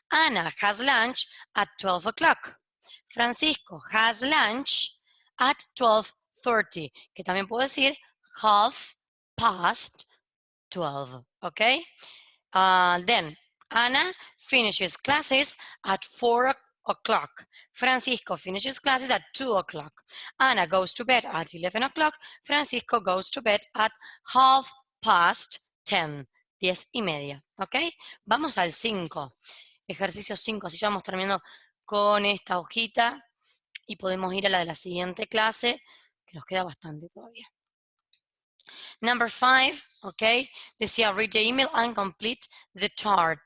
[SPEAKER 1] Ana has lunch at 12 o'clock. Francisco has lunch at 12:30, que también puedo decir 12:30, ¿ok? Then, Ana finishes classes at 4 o'clock. Francisco finishes classes at 2 o'clock. Ana goes to bed at 11 o'clock. Francisco goes to bed at 10:30, 10:30, ¿ok? Vamos al 5, ejercicio 5, así ya vamos terminando con esta hojita y podemos ir a la de la siguiente clase, que nos queda bastante todavía. Number 5, ¿ok? Decía, read the email and complete the chart.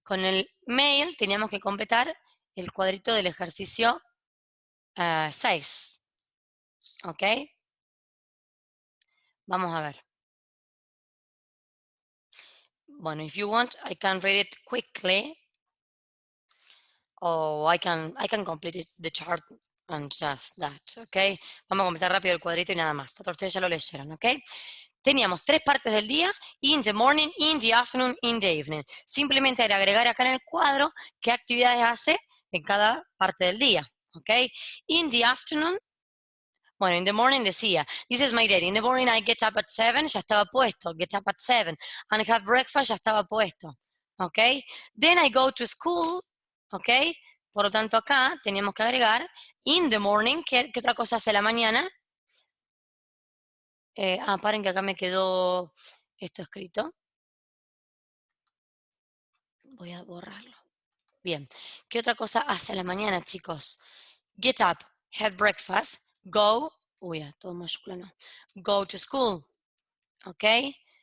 [SPEAKER 1] Con el mail teníamos que completar el cuadrito del ejercicio 6, ¿ok? Vamos a ver. Bueno, if you want, I can read it quickly, or I can complete the chart and just that, ¿ok? Vamos a completar rápido el cuadrito y nada más. Todos ustedes ya lo leyeron, ¿ok? Teníamos 3 partes del día, in the morning, in the afternoon, in the evening. Simplemente era agregar acá en el cuadro qué actividades hace en cada parte del día, ¿ok? In the afternoon, bueno, in the morning decía, this is my day. In the morning I get up at 7, ya estaba puesto, get up at 7. And have breakfast, ya estaba puesto, ¿ok? Then I go to school, ¿ok? Por lo tanto acá teníamos que agregar in the morning, ¿qué otra cosa hace la mañana? Paren que acá me quedó esto escrito. Voy a borrarlo. Bien. ¿Qué otra cosa hace a la mañana, chicos? Get up, have breakfast, go. Uy, todo mayúscula no. Go to school. ¿Ok?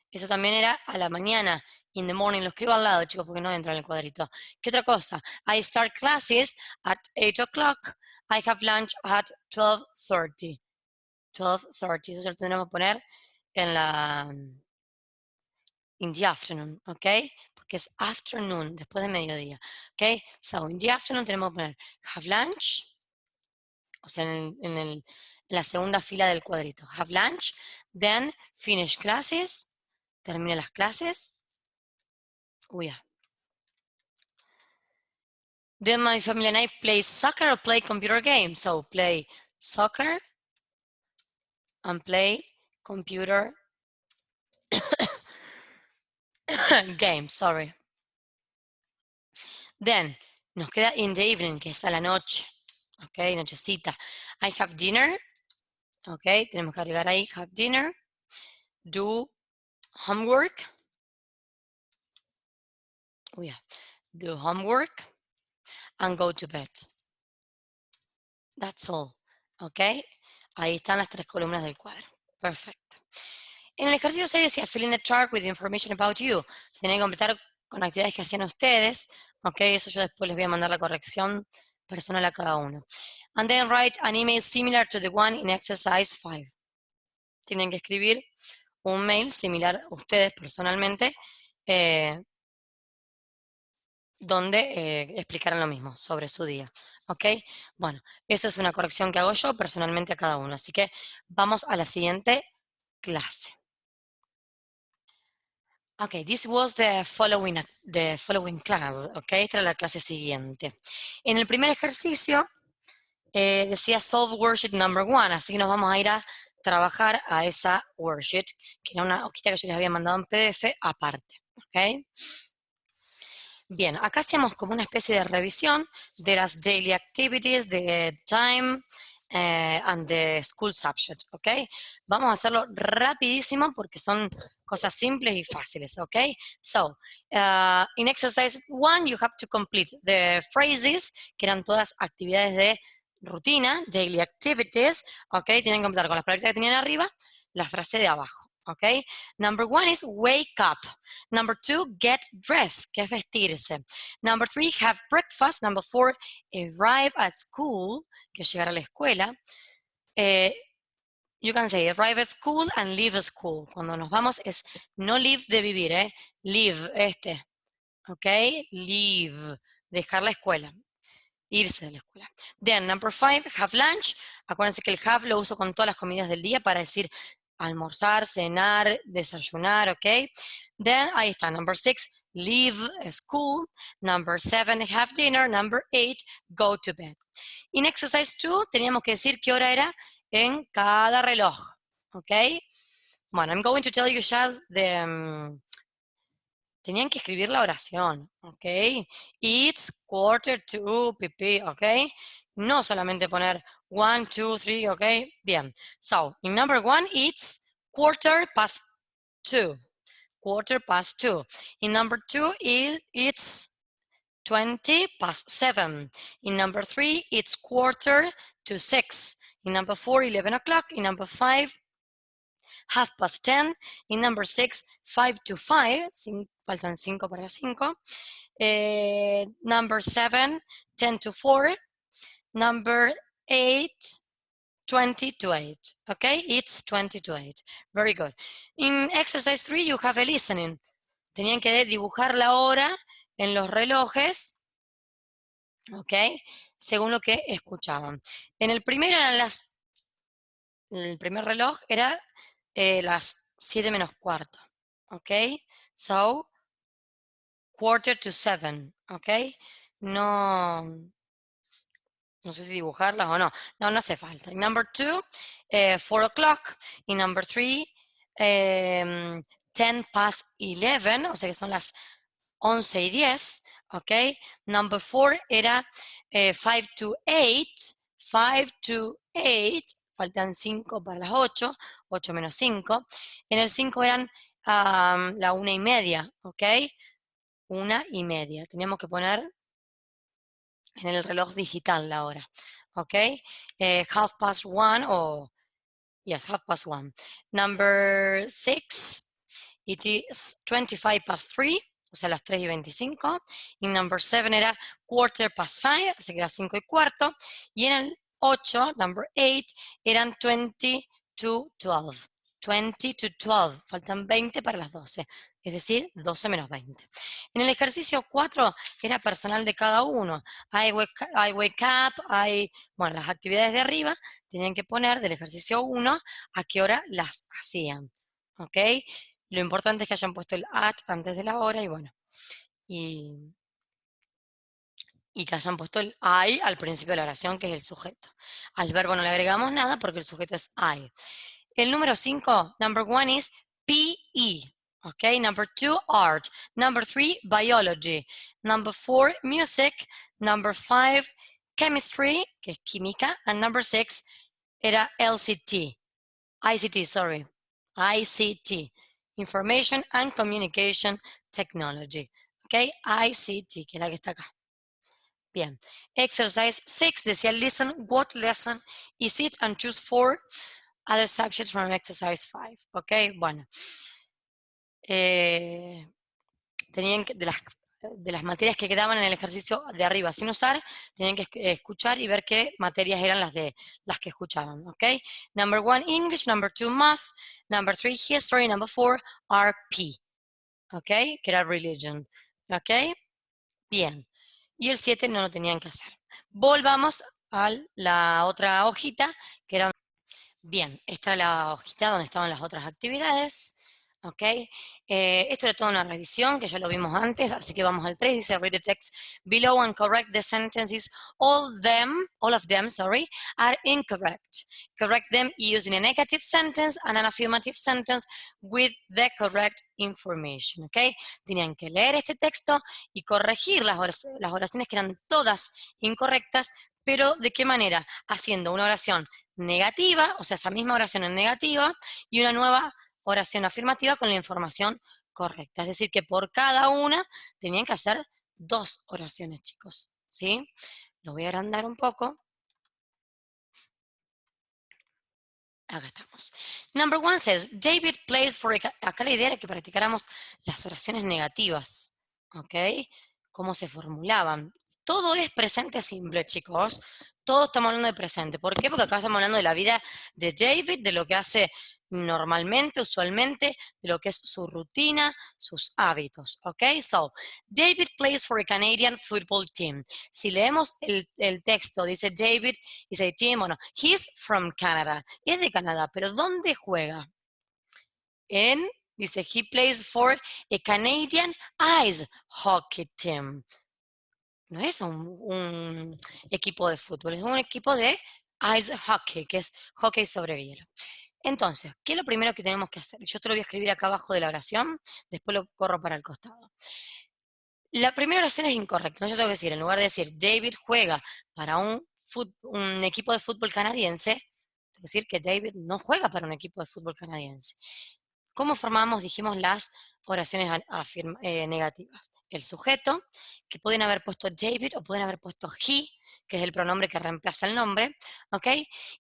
[SPEAKER 1] Eso también era a la mañana. In the morning, lo escribo al lado, chicos, porque no entra en el cuadrito. ¿Qué otra cosa? I start classes at 8 o'clock. I have lunch at 12:30. 12:30, eso ya lo tendremos que poner en la in the afternoon, ¿ok? Porque es afternoon, después de mediodía, ¿ok? So, in the afternoon tenemos que poner have lunch, o sea, en la segunda fila del cuadrito. Have lunch, then finish classes, termina las clases. Uy, ya. Then my family and I play soccer or play computer games. So, play soccer and play computer games, sorry. Then, nos queda in the evening, que es a la noche, ok, nochecita. I have dinner, ok, tenemos que agregar ahí, have dinner, do homework, do homework, and go to bed. That's all, ok. Ahí están las 3 columnas del cuadro, perfecto. En el ejercicio 6 decía, fill in a chart with information about you. Tienen que completar con actividades que hacían ustedes, ok, eso yo después les voy a mandar la corrección personal a cada uno. And then write an email similar to the one in exercise 5. Tienen que escribir un mail similar a ustedes personalmente, donde explicaran lo mismo sobre su día, ¿ok? Bueno, eso es una corrección que hago yo personalmente a cada uno, así que vamos a la siguiente clase. Ok, this was the following class, ok, esta era la clase siguiente. En el primer ejercicio decía solve worksheet number 1, así que nos vamos a ir a trabajar a esa worksheet, que era una hojita que yo les había mandado en PDF aparte, ok. Bien, acá hacemos como una especie de revisión de las daily activities, de time and the school subject, ¿ok? Vamos a hacerlo rapidísimo porque son cosas simples y fáciles, ¿ok? So, in exercise 1 you have to complete the phrases, que eran todas actividades de rutina, daily activities, ¿ok? Tienen que completar con las palabras que tenían arriba, la frase de abajo. Okay. Number 1 is wake up. Number 2, get dressed, que es vestirse. Number 3, have breakfast. Number 4, arrive at school, que es llegar a la escuela. You can say arrive at school and leave school. Cuando nos vamos es no leave de vivir, leave, ok, leave, dejar la escuela, irse de la escuela. Then, number 5, have lunch. Acuérdense que el have lo uso con todas las comidas del día para decir almorzar, cenar, desayunar, ¿ok? Then, ahí está, number 6, leave school. Number 7, have dinner. Number 8, go to bed. In exercise 2, teníamos que decir qué hora era en cada reloj, ¿ok? Bueno, I'm going to tell you just tenían que escribir la oración, ¿ok? It's 1:45, pipí, ¿ok? No solamente poner 1, 2, 3, ¿ok? Bien. So, in number 1, it's 2:15. 2:15. In number 2, it's 7:20. In number 3, it's 5:45. In number 4, 11 o'clock. In number 5, 10:30. In number 6, 5 to 5. Faltan 5 para las 5. Number 7, 10 to 4. Number 8, 20 to 8. Okay, it's 20 to 8. Very good. In exercise 3, you have a listening. Tenían que dibujar la hora en los relojes, ok, según lo que escuchaban. En el primero el primer reloj era las 7 menos cuarto, ok, so 6:45, ok, no sé si dibujarlas o no, no hace falta. In number 2, 4 o'clock. In number 3, 10:11, o sea que son las 11:10, ok. Number 4 era 5 to 8, 5 to 8, faltan 5 para las 8, 8 menos 5. En el 5 eran la 1:30, ok. 1:30, teníamos que poner en el reloj digital la hora, ok. 1:30 o, yes, 1:30. Number 6 It is 25 past 3, o sea, las 3:25. Y number 7 era 5:15, o sea que era 5:15. Y en el 8, number 8, eran 20 to 12. 20 to 12, faltan 20 para las 12, es decir, 12 menos 20. En el ejercicio 4 era personal de cada uno. I wake up, bueno, las actividades de arriba tenían que poner del ejercicio 1 a qué hora las hacían, ¿ok? Lo importante es que hayan puesto el at antes de la hora y bueno, y, y que hayan puesto el I al principio de la oración, que es el sujeto. Al verbo no le agregamos nada porque el sujeto es I. El número 5, number 1 is PE. Okay, number 2, art. Number 3, biology. Number 4, music. Number 5, chemistry, que es química. And number 6 era LCT. ICT, sorry. ICT. Information and Communication Technology. Okay, ICT, que es la que está acá. Bien. Exercise 6 decía listen, what lesson is it? And choose 4 other subjects from exercise 5. Ok, bueno. Tenían que, de las materias que quedaban en el ejercicio de arriba sin usar, tenían que escuchar y ver qué materias eran las que escuchaban. Ok, number 1 English, number 2 Math, number 3 History, number 4 RP. Ok, que era Religion. Ok, bien. Y el 7 no lo tenían que hacer. Volvamos a la otra hojita, que era... Bien, esta es la hojita donde estaban las otras actividades. ¿Ok? Esto era toda una revisión que ya lo vimos antes, así que vamos al 3. Dice, read the text below and correct the sentences. All of them, sorry, are incorrect. Correct them using a negative sentence and an affirmative sentence with the correct information. ¿Ok? Tenían que leer este texto y corregir las oraciones que eran todas incorrectas, pero ¿de qué manera? Haciendo una oración negativa, o sea, esa misma oración en negativa, y una nueva oración afirmativa con la información correcta. Es decir, que por cada una tenían que hacer 2 oraciones, chicos. ¿Sí? Lo voy a agrandar un poco. Acá estamos. Number 1 says, David plays for... Acá la idea era que practicáramos las oraciones negativas. ¿Ok? Cómo se formulaban. Todo es presente simple, chicos. Todo estamos hablando de presente. ¿Por qué? Porque acá estamos hablando de la vida de David, de lo que hace normalmente, usualmente, de lo que es su rutina, sus hábitos. ¿Ok? So, David plays for a Canadian football team. Si leemos el texto, dice David, dice team, bueno, he's from Canada. Y es de Canadá, pero ¿dónde juega? Dice, he plays for a Canadian ice hockey team. No es un equipo de fútbol, es un equipo de ice hockey, que es hockey sobre hielo. Entonces, ¿qué es lo primero que tenemos que hacer? Yo te lo voy a escribir acá abajo de la oración, después lo corro para el costado. La primera oración es incorrecta, ¿no? Yo tengo que decir, en lugar de decir David juega para un equipo de fútbol canadiense, tengo que decir que David no juega para un equipo de fútbol canadiense. ¿Cómo formamos, dijimos, las oraciones negativas? El sujeto, que pueden haber puesto David o pueden haber puesto he, que es el pronombre que reemplaza el nombre, ¿ok?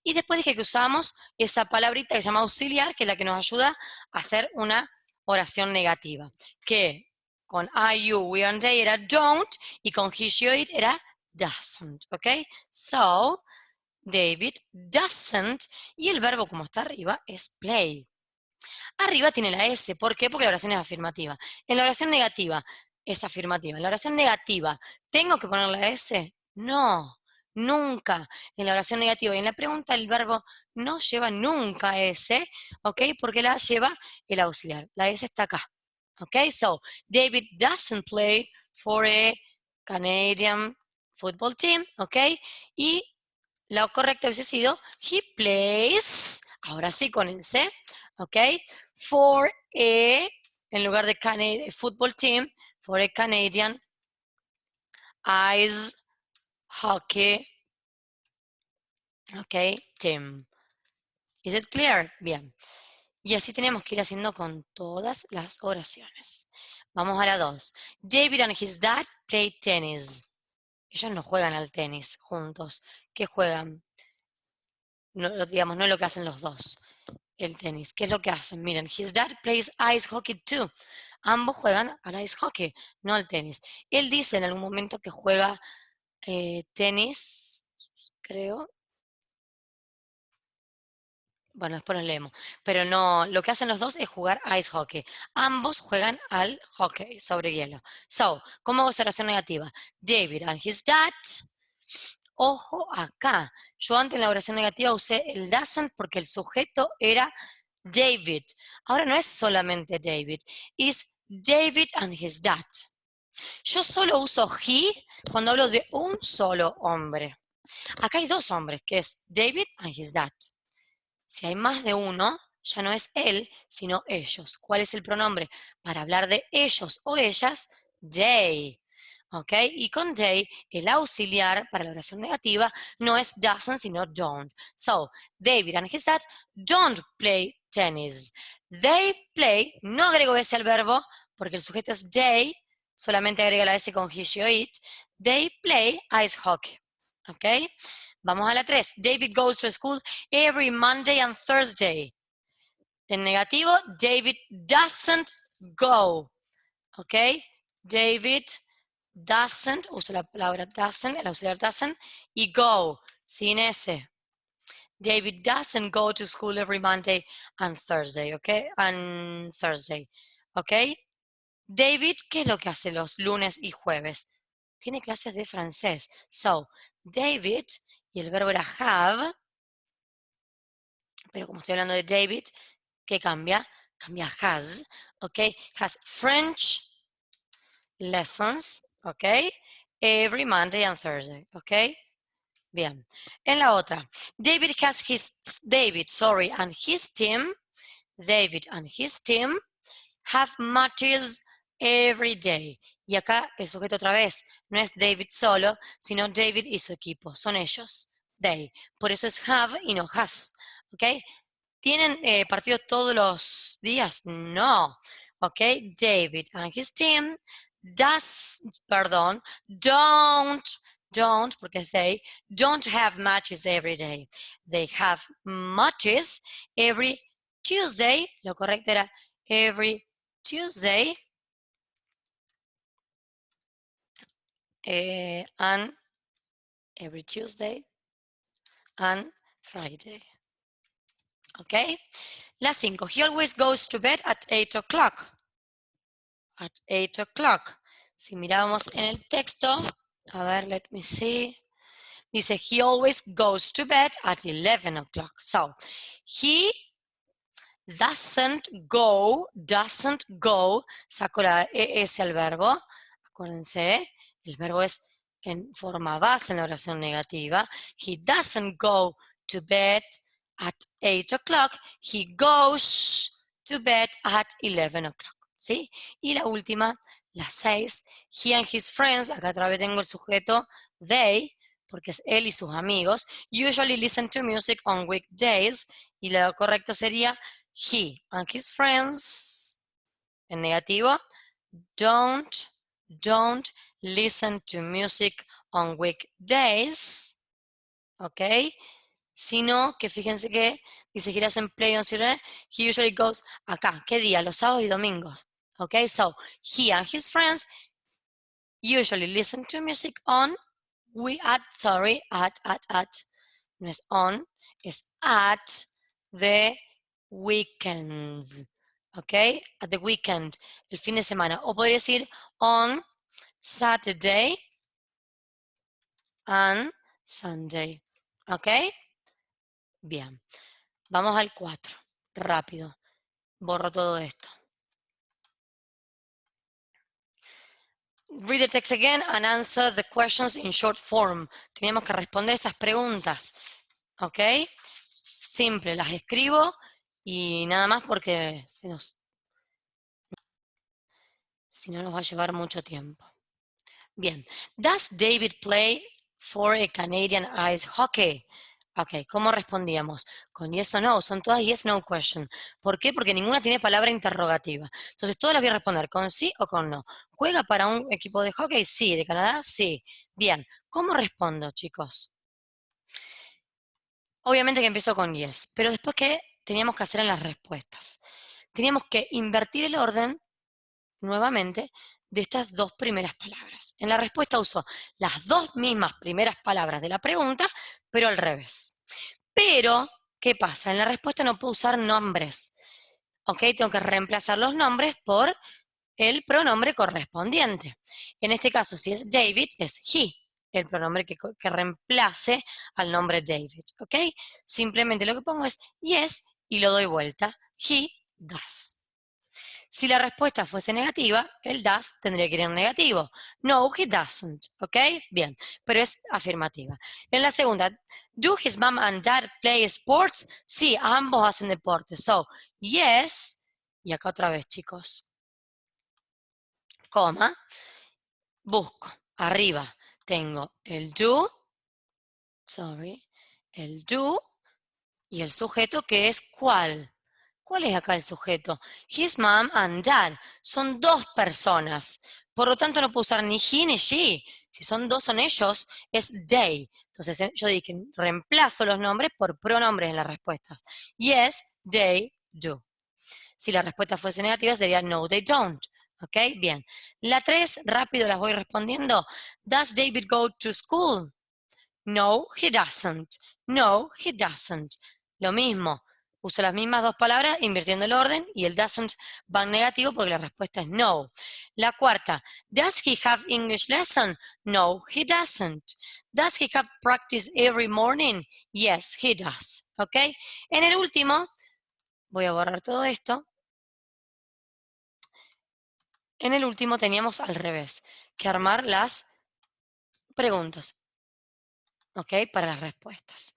[SPEAKER 1] Y después dije que usamos esa palabrita que se llama auxiliar, que es la que nos ayuda a hacer una oración negativa, que con I, you, we, and they era don't, y con he, she, it era doesn't, ¿ok? So, David doesn't, y el verbo como está arriba es play. Arriba tiene la S, ¿por qué? Porque la oración es afirmativa. En la oración negativa es afirmativa. En la oración negativa, ¿tengo que poner la S? No, nunca. En la oración negativa y en la pregunta el verbo no lleva nunca S, ¿ok? Porque la lleva el auxiliar. La S está acá, ¿ok? So, David doesn't play for a Canadian football team, ¿ok? Y lo correcto hubiese sido, he plays, ahora sí con el C, ¿ok? For a, en lugar de football team, for a Canadian ice hockey, ¿ok? Team. Is it clear? Bien. Y así tenemos que ir haciendo con todas las oraciones. Vamos a la 2. David and his dad play tennis. Ellos no juegan al tenis juntos. ¿Qué juegan? No, digamos, no es lo que hacen los dos. el tenis. ¿Qué es lo que hacen? Miren, his dad plays ice hockey too. Ambos juegan al ice hockey, no al tenis. Él dice en algún momento que juega tenis, creo. Bueno, después los leemos. Pero no, lo que hacen los dos es jugar ice hockey. Ambos juegan al hockey sobre hielo. So, como observación negativa, David and his dad. Ojo acá. Yo antes en la oración negativa usé el doesn't porque el sujeto era David. Ahora no es solamente David, es David and his dad. Yo solo uso he cuando hablo de un solo hombre. Acá hay dos hombres, que es David and his dad. Si hay más de uno, ya no es él, sino ellos. ¿Cuál es el pronombre? Para hablar de ellos o ellas, they. ¿Ok? Y con they, el auxiliar para la oración negativa no es doesn't, sino don't. So, David and his dad don't play tennis. They play, no agrego ese al verbo, porque el sujeto es they, solamente agrega la S con he, she o it. They play ice hockey. ¿Ok? Vamos a la 3. David goes to school every Monday and Thursday. En negativo, David doesn't go. ¿Ok? David doesn't, uso la palabra doesn't, el auxiliar doesn't, y go, sin S. David doesn't go to school every Monday and Thursday, ¿ok? And Thursday, ¿ok? David, ¿qué es lo que hace los lunes y jueves? Tiene clases de francés. So, David, y el verbo era have, pero como estoy hablando de David, ¿qué cambia? Cambia has, ¿ok? Has French lessons, ¿ok? Every Monday and Thursday, ¿ok? Bien. En la otra, David and his team, David and his team have matches every day. Y acá el sujeto otra vez, no es David solo, sino David y su equipo, son ellos, they. Por eso es have y no has, ¿ok? ¿Tienen partidos todos los días? No. ¿Ok? David and his team don't, porque es they, don't have matches every day. They have matches every Tuesday. Lo correcto era every Tuesday and every Tuesday and Friday. ¿Ok? La 5. He always goes to bed at 8 o'clock. At 8 o'clock. Si miramos en el texto, a ver, let me see. Dice, he always goes to bed at 11 o'clock. So, he doesn't go, saco la ES al verbo. Acuérdense, el verbo es en forma base en la oración negativa. He doesn't go to bed at 8 o'clock. He goes to bed at 11 o'clock. ¿Sí? Y la última, la 6, he and his friends, acá otra vez tengo el sujeto they, porque es él y sus amigos, usually listen to music on weekdays, y lo correcto sería he and his friends, en negativo, don't listen to music on weekdays, ¿ok? Sino que fíjense que dice he doesn't play on Saturday, he usually goes acá, ¿qué día? Los sábados y domingos, ¿ok? So, he and his friends usually listen to music on, no es on, es at the weekends, ¿ok? At the weekend, el fin de semana. O podría decir on Saturday and Sunday, ¿ok? Bien, vamos al 4, rápido, borro todo esto. Read the text again and answer the questions in short form. Teníamos que responder esas preguntas, ¿ok? Simple, las escribo y nada más porque si no nos va a llevar mucho tiempo. Bien, does David play for a Canadian ice hockey? Ok, ¿cómo respondíamos? Con yes o no, son todas yes no question. ¿Por qué? Porque ninguna tiene palabra interrogativa. Entonces todas las voy a responder con sí o con no. ¿Juega para un equipo de hockey? Sí. ¿De Canadá? Sí. Bien, ¿cómo respondo, chicos? Obviamente que empiezo con yes, pero después ¿qué teníamos que hacer en las respuestas. Teníamos que invertir el orden, nuevamente, de estas dos primeras palabras. En la respuesta uso las dos mismas primeras palabras de la pregunta, pero al revés. Pero, ¿qué pasa? En la respuesta no puedo usar nombres. ¿Ok? Tengo que reemplazar los nombres por el pronombre correspondiente. En este caso, si es David, es he, el pronombre que reemplace al nombre David. ¿Ok? Simplemente lo que pongo es yes y lo doy vuelta. He does. Si la respuesta fuese negativa, el does tendría que ir en negativo. No, he doesn't. ¿Ok? Bien, pero es afirmativa. En la segunda, do his mom and dad play sports? Sí, ambos hacen deporte. So, yes, y acá otra vez, chicos, coma, busco. Arriba tengo el do, el do y el sujeto que es ¿cuál? ¿Cuál es acá el sujeto? His mom and dad. Son dos personas. Por lo tanto, no puedo usar ni he ni she. Si son dos, son ellos, es they. Entonces, yo dije, reemplazo los nombres por pronombres en las respuestas. Yes, they do. Si la respuesta fuese negativa, sería no, they don't. ¿Ok? Bien. La 3, rápido las voy respondiendo. Does David go to school? No, he doesn't. No, he doesn't. Lo mismo. Uso las mismas dos palabras invirtiendo el orden y el doesn't va en negativo porque la respuesta es no. La cuarta, does he have English lesson? No, he doesn't. Does he have practice every morning? Yes, he does. ¿Ok? En el último, voy a borrar todo esto. En el último teníamos al revés, que armar las preguntas. ¿Ok? Para las respuestas.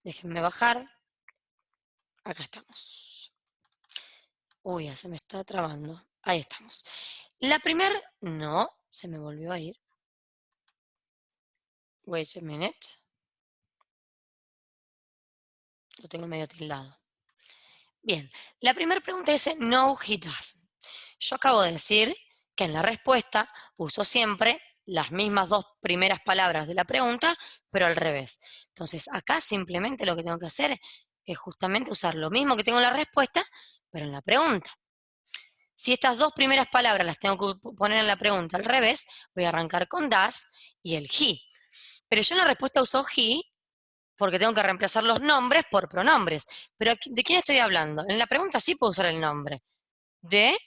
[SPEAKER 1] Déjenme bajar. Acá estamos. Uy, ya se me está trabando. Ahí estamos. La primera, no, se me volvió a ir. Wait a minute. Lo tengo medio tildado. Bien, la primera pregunta dice, no, he doesn't. Yo acabo de decir que en la respuesta uso siempre las mismas dos primeras palabras de la pregunta, pero al revés. Entonces, acá simplemente lo que tengo que hacer es justamente usar lo mismo que tengo en la respuesta, pero en la pregunta. Si estas dos primeras palabras las tengo que poner en la pregunta al revés, voy a arrancar con does y el he. Pero yo en la respuesta uso he porque tengo que reemplazar los nombres por pronombres. Pero ¿de quién estoy hablando? En la pregunta sí puedo usar el nombre. De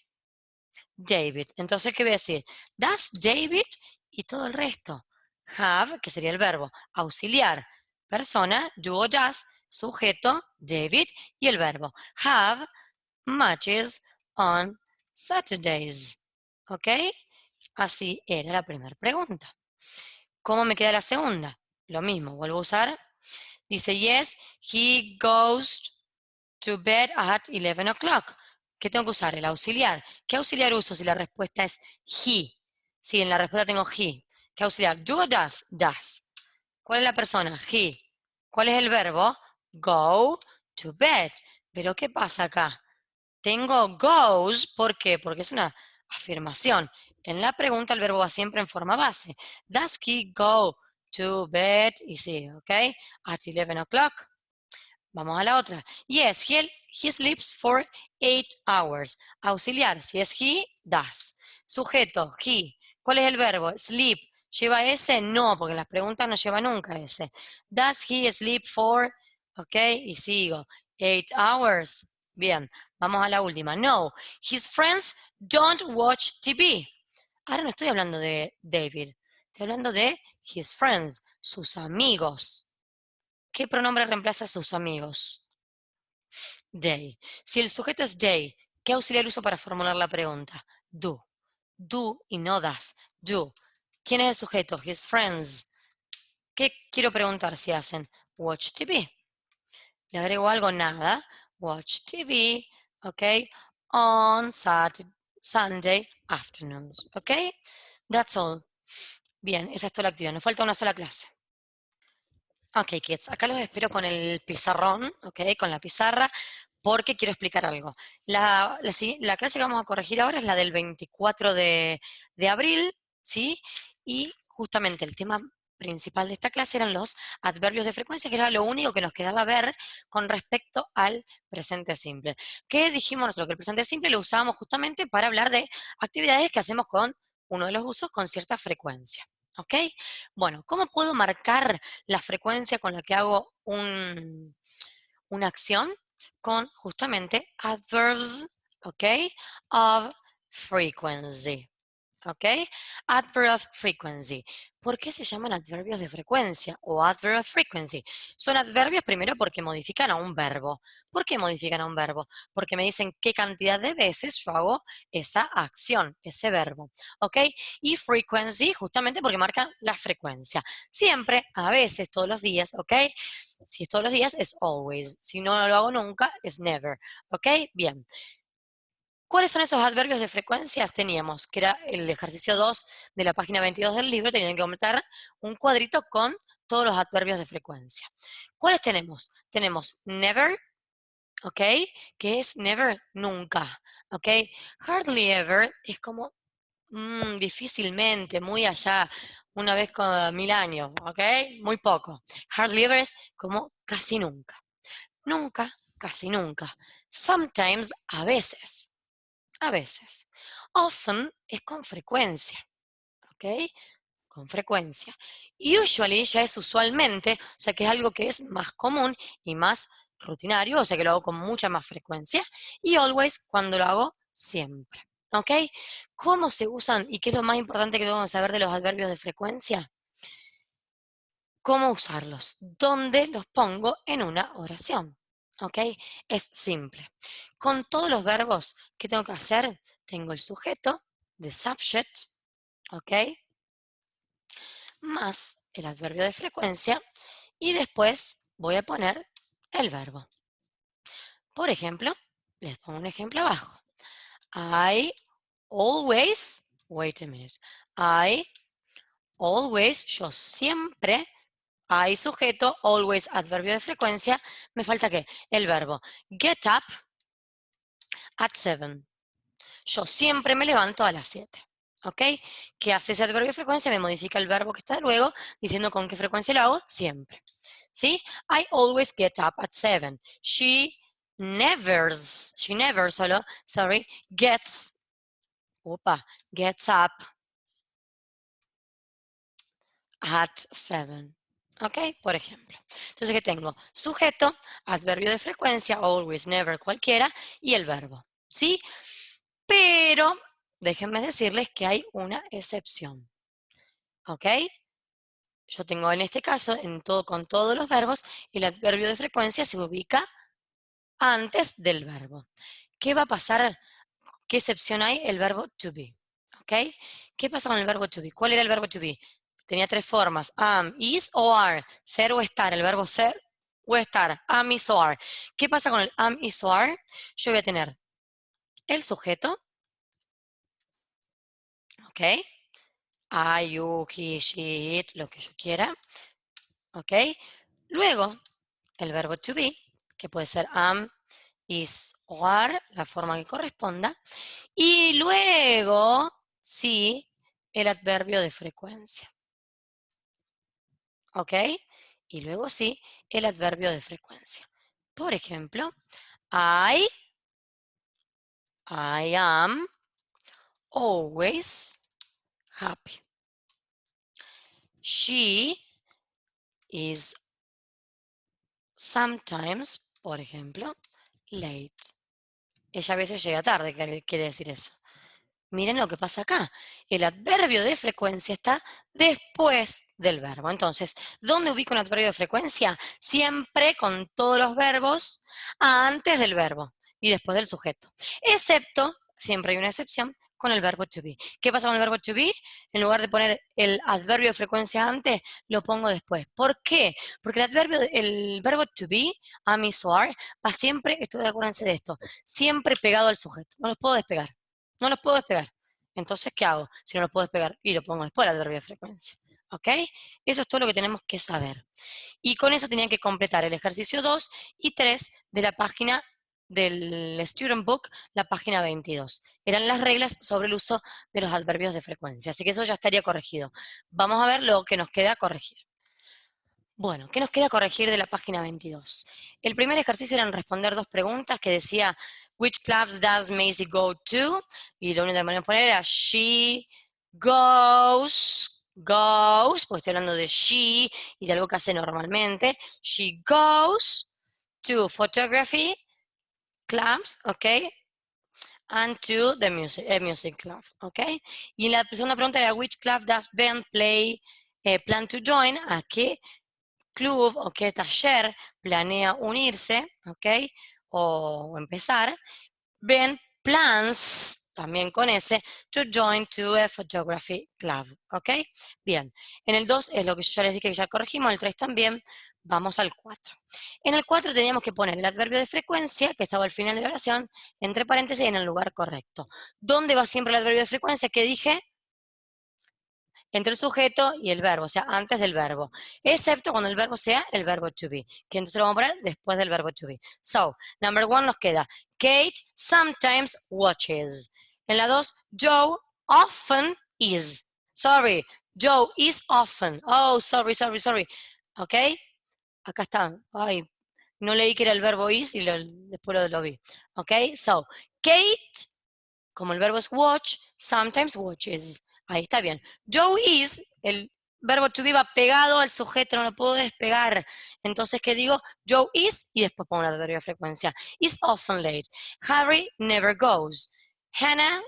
[SPEAKER 1] David. Entonces, ¿qué voy a decir? Does David y todo el resto. Have, que sería el verbo. Auxiliar. Persona, do o does. Sujeto, David. Y el verbo. Have matches on Saturdays. ¿Ok? Así era la primera pregunta. ¿Cómo me queda la segunda? Lo mismo, vuelvo a usar. Dice, yes, he goes to bed at 11 o'clock. ¿Qué tengo que usar? El auxiliar. ¿Qué auxiliar uso si la respuesta es he? Si en la respuesta tengo he. ¿Qué auxiliar? Do o does? Does. ¿Cuál es la persona? He. ¿Cuál es el verbo? Go to bed. Pero ¿qué pasa acá? Tengo goes, ¿por qué? Porque es una afirmación. En la pregunta el verbo va siempre en forma base. Does he go to bed? Y sí, ¿ok? At 11 o'clock. Vamos a la otra. Yes, he sleeps for 8 hours. Auxiliar, si es he, does. Sujeto, he. ¿Cuál es el verbo? Sleep. ¿Lleva ese? No, porque en las preguntas no lleva nunca ese. Does he sleep for? Ok, y sigo. 8 hours. Bien, vamos a la última. No, his friends don't watch TV. Ahora no estoy hablando de David. Estoy hablando de his friends, sus amigos. ¿Qué pronombre reemplaza a sus amigos? They. Si el sujeto es they, ¿qué auxiliar uso para formular la pregunta? Do. Do y no das. Do. ¿Quién es el sujeto? His friends. ¿Qué quiero preguntar si hacen? Watch TV. ¿Le agrego algo? Nada. Watch TV, ¿ok? On Sunday afternoons, ¿ok? That's all. Bien, esa es toda la actividad. Nos falta una sola clase. Ok, kids, acá los espero con el pizarrón, ok, con la pizarra, porque quiero explicar algo. La clase que vamos a corregir ahora es la del 24 de abril, ¿sí? Y justamente el tema principal de esta clase eran los adverbios de frecuencia, que era lo único que nos quedaba ver con respecto al presente simple. ¿Qué dijimos nosotros? Que el presente simple lo usábamos justamente para hablar de actividades que hacemos con uno de los usos con cierta frecuencia. ¿Ok? Bueno, ¿cómo puedo marcar la frecuencia con la que hago una acción? Con justamente adverbs, ¿ok? Of frequency. ¿Ok? Adverb of frequency. ¿Por qué se llaman adverbios de frecuencia o adverb of frequency? Son adverbios primero porque modifican a un verbo. ¿Por qué modifican a un verbo? Porque me dicen qué cantidad de veces yo hago esa acción, ese verbo. ¿Ok? Y frequency justamente porque marcan la frecuencia. Siempre, a veces, todos los días, ¿ok? Si es todos los días, es always. Si no lo hago nunca, es never. ¿Ok? Bien. ¿Cuáles son esos adverbios de frecuencias? Teníamos, que era el ejercicio 2 de la página 22 del libro, tenían que completar un cuadrito con todos los adverbios de frecuencia. ¿Cuáles tenemos? Tenemos never, ¿ok? Que es never, nunca, ¿ok? Hardly ever es como difícilmente, muy allá, una vez cada 1000 años, ¿ok? Muy poco. Hardly ever es como casi nunca. Nunca, casi nunca. Sometimes, a veces. A veces. Often es con frecuencia, ¿ok? Con frecuencia. Usually ya es usualmente, o sea que es algo que es más común y más rutinario, o sea que lo hago con mucha más frecuencia. Y always cuando lo hago siempre, ¿ok? ¿Cómo se usan y qué es lo más importante que debemos saber de los adverbios de frecuencia? ¿Cómo usarlos? ¿Dónde los pongo en una oración? ¿Ok? Es simple. Con todos los verbos, ¿qué tengo que hacer? Tengo el sujeto, the subject, ¿ok? Más el adverbio de frecuencia y después voy a poner el verbo. Por ejemplo, les pongo un ejemplo abajo. I always, wait a minute, I always, yo siempre, I sujeto, always adverbio de frecuencia, me falta ¿qué? El verbo. Get up at 7. Yo siempre me levanto a las 7. ¿Ok? ¿Qué hace ese adverbio de frecuencia? Me modifica el verbo que está luego, diciendo con qué frecuencia lo hago, siempre. ¿Sí? I always get up at 7. She never solo, sorry, gets up at 7. ¿Ok? Por ejemplo. Entonces, ¿qué tengo? Sujeto, adverbio de frecuencia, always, never, cualquiera, y el verbo. ¿Sí? Pero déjenme decirles que hay una excepción. ¿Ok? Yo tengo en este caso, con todos los verbos, el adverbio de frecuencia se ubica antes del verbo. ¿Qué va a pasar? ¿Qué excepción hay? El verbo to be. ¿Ok? ¿Qué pasa con el verbo to be? ¿Cuál era el verbo to be? Tenía tres formas: am, is o are. Ser o estar. El verbo ser o estar. Am, is o are. ¿Qué pasa con el am, is o are? Yo voy a tener el sujeto. ¿Ok? I, you, he, she, it, lo que yo quiera. ¿Ok? Luego, el verbo to be, que puede ser am, is o are, la forma que corresponda. Y luego, sí, el adverbio de frecuencia. ¿Ok? Y luego sí, el adverbio de frecuencia. Por ejemplo, I am always happy. She is sometimes, por ejemplo, late. Ella a veces llega tarde, quiere decir eso. Miren lo que pasa acá. El adverbio de frecuencia está después del verbo. Entonces, ¿dónde ubico un adverbio de frecuencia? Siempre con todos los verbos antes del verbo y después del sujeto. Excepto, siempre hay una excepción, con el verbo to be. ¿Qué pasa con el verbo to be? En lugar de poner el adverbio de frecuencia antes, lo pongo después. ¿Por qué? Porque el verbo to be, am, is, or, va siempre, acuérdense de esto, siempre pegado al sujeto. No los puedo despegar. No los puedo despegar. Entonces, ¿qué hago? Si no los puedo despegar y lo pongo después al adverbio de frecuencia. ¿Ok? Eso es todo lo que tenemos que saber. Y con eso tenían que completar el ejercicio 2 y 3 de la página del Student Book, la página 22. Eran las reglas sobre el uso de los adverbios de frecuencia, así que eso ya estaría corregido. Vamos a ver lo que nos queda corregir. Bueno, ¿qué nos queda corregir de la página 22? El primer ejercicio era responder dos preguntas que decía, which clubs does Maisie go to? Y lo único que me poner era, she goes, porque estoy hablando de she y de algo que hace normalmente. She goes to photography clubs, ¿ok? And to the music club, ¿ok? Y la segunda pregunta era, which club does Ben plan to join? ¿A qué club o qué taller planea unirse, ¿ok? O empezar. Ben plans, también con ese, to join to a photography club, ¿ok? Bien, en el 2 es lo que yo ya les dije que ya corregimos, el 3 también, vamos al 4. En el 4 teníamos que poner el adverbio de frecuencia, que estaba al final de la oración, entre paréntesis en el lugar correcto. ¿Dónde va siempre el adverbio de frecuencia? ¿Qué dije? Entre el sujeto y el verbo, o sea, antes del verbo, excepto cuando el verbo sea el verbo to be, que entonces lo vamos a poner después del verbo to be. So, number 1 nos queda, Kate sometimes watches. En la 2, Joe often is. Sorry, Joe is often. Oh, sorry. ¿Ok? Acá está. Ay, no leí que era el verbo is y después lo vi. ¿Ok? So, Kate, como el verbo es watch, sometimes watches. Ahí está bien. Joe is, el verbo to be va pegado al sujeto, no lo puedo despegar. Entonces, ¿qué digo? Joe is, y después pongo la adverbio de frecuencia. Is often late. Harry never goes. Hannah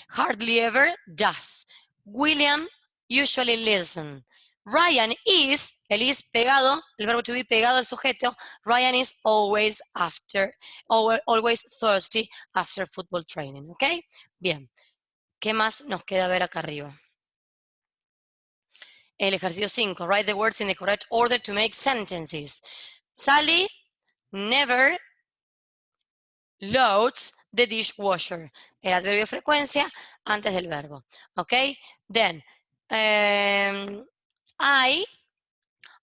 [SPEAKER 1] hardly ever does. William usually listens. Ryan is, el is pegado, el verbo to be pegado al sujeto. Ryan is always thirsty after football training, ¿ok? Bien, ¿qué más nos queda ver acá arriba? El ejercicio 5, write the words in the correct order to make sentences. Sally never loads the dishwasher. El adverbio de frecuencia antes del verbo, ¿ok? Then, I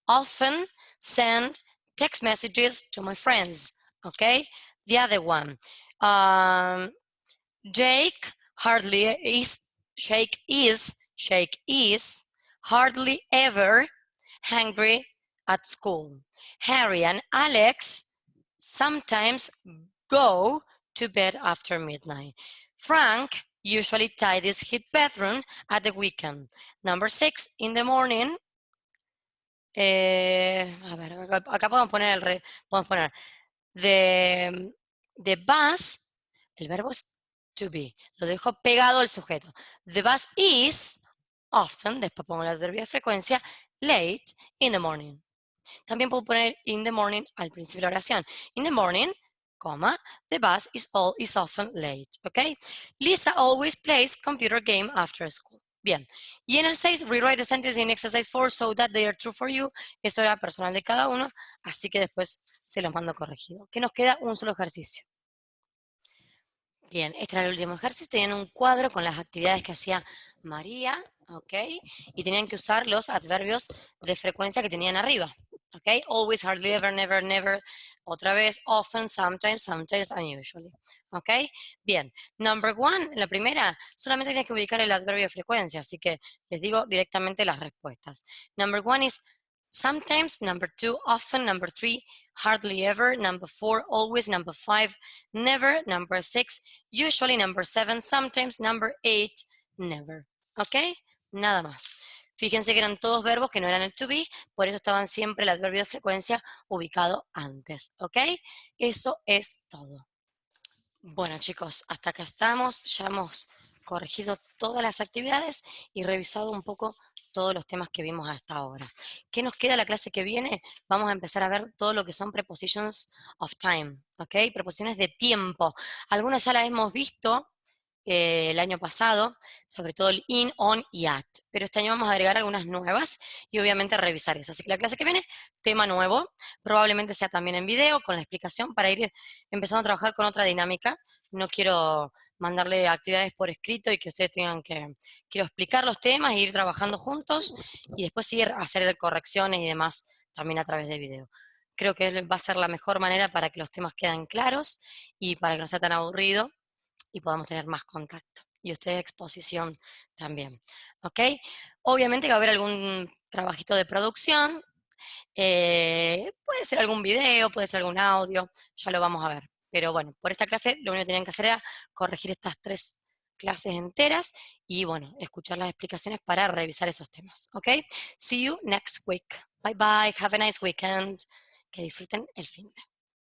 [SPEAKER 1] often send text messages to my friends, ¿ok? The other one, Jake is hardly ever hungry at school. Harry and Alex sometimes go to bed after midnight. Frank usually tidies his bedroom at the weekend. Number 6, in the morning. A ver, acá podemos poner the bus, el verbo es to be, lo dejo pegado al sujeto. The bus is often, después pongo la adverbio de frecuencia, late in the morning. También puedo poner in the morning al principio de la oración. In the morning, comma, the bus is often late, ¿ok? Lisa always plays computer game after school. Bien, y en el 6, rewrite the sentence in exercise 4 so that they are true for you. Eso era personal de cada uno, así que después se los mando corregido. Que nos queda un solo ejercicio. Bien, este era el último ejercicio. Tenían un cuadro con las actividades que hacía María, ¿ok? Y tenían que usar los adverbios de frecuencia que tenían arriba, ¿ok? Always, hardly ever, never, never. Otra vez, often, sometimes, unusually, ¿ok? Bien, number 1, la primera, solamente tienes que ubicar el adverbio de frecuencia, así que les digo directamente las respuestas. Number 1 is sometimes, number 2, often, number 3, hardly ever, number 4, always, number 5, never, number 6, usually, number 7, sometimes, number 8, never. ¿Ok? Nada más. Fíjense que eran todos verbos que no eran el to be, por eso estaban siempre el adverbio de frecuencia ubicado antes. ¿Ok? Eso es todo. Bueno, chicos, hasta acá estamos. Ya hemos corregido todas las actividades y revisado un poco todos los temas que vimos hasta ahora. ¿Qué nos queda la clase que viene? Vamos a empezar a ver todo lo que son prepositions of time, ¿ok? Preposiciones de tiempo. Algunas ya las hemos visto el año pasado, sobre todo el in, on y at, pero este año vamos a agregar algunas nuevas y obviamente revisar esas. Así que la clase que viene, tema nuevo, probablemente sea también en video con la explicación para ir empezando a trabajar con otra dinámica. No quiero mandarle actividades por escrito y que ustedes tengan que, quiero explicar los temas e ir trabajando juntos y después ir a hacer correcciones y demás también a través de video. creo que va a ser la mejor manera para que los temas queden claros y para que no sea tan aburrido y podamos tener más contacto. Y ustedes exposición también, ¿ok? Obviamente que va a haber algún trabajito de producción, puede ser algún video, puede ser algún audio, ya lo vamos a ver. Pero bueno, por esta clase lo único que tenían que hacer era corregir estas 3 clases enteras y bueno, escuchar las explicaciones para revisar esos temas, ¿ok? See you next week. Bye bye, have a nice weekend. Que disfruten el fin de.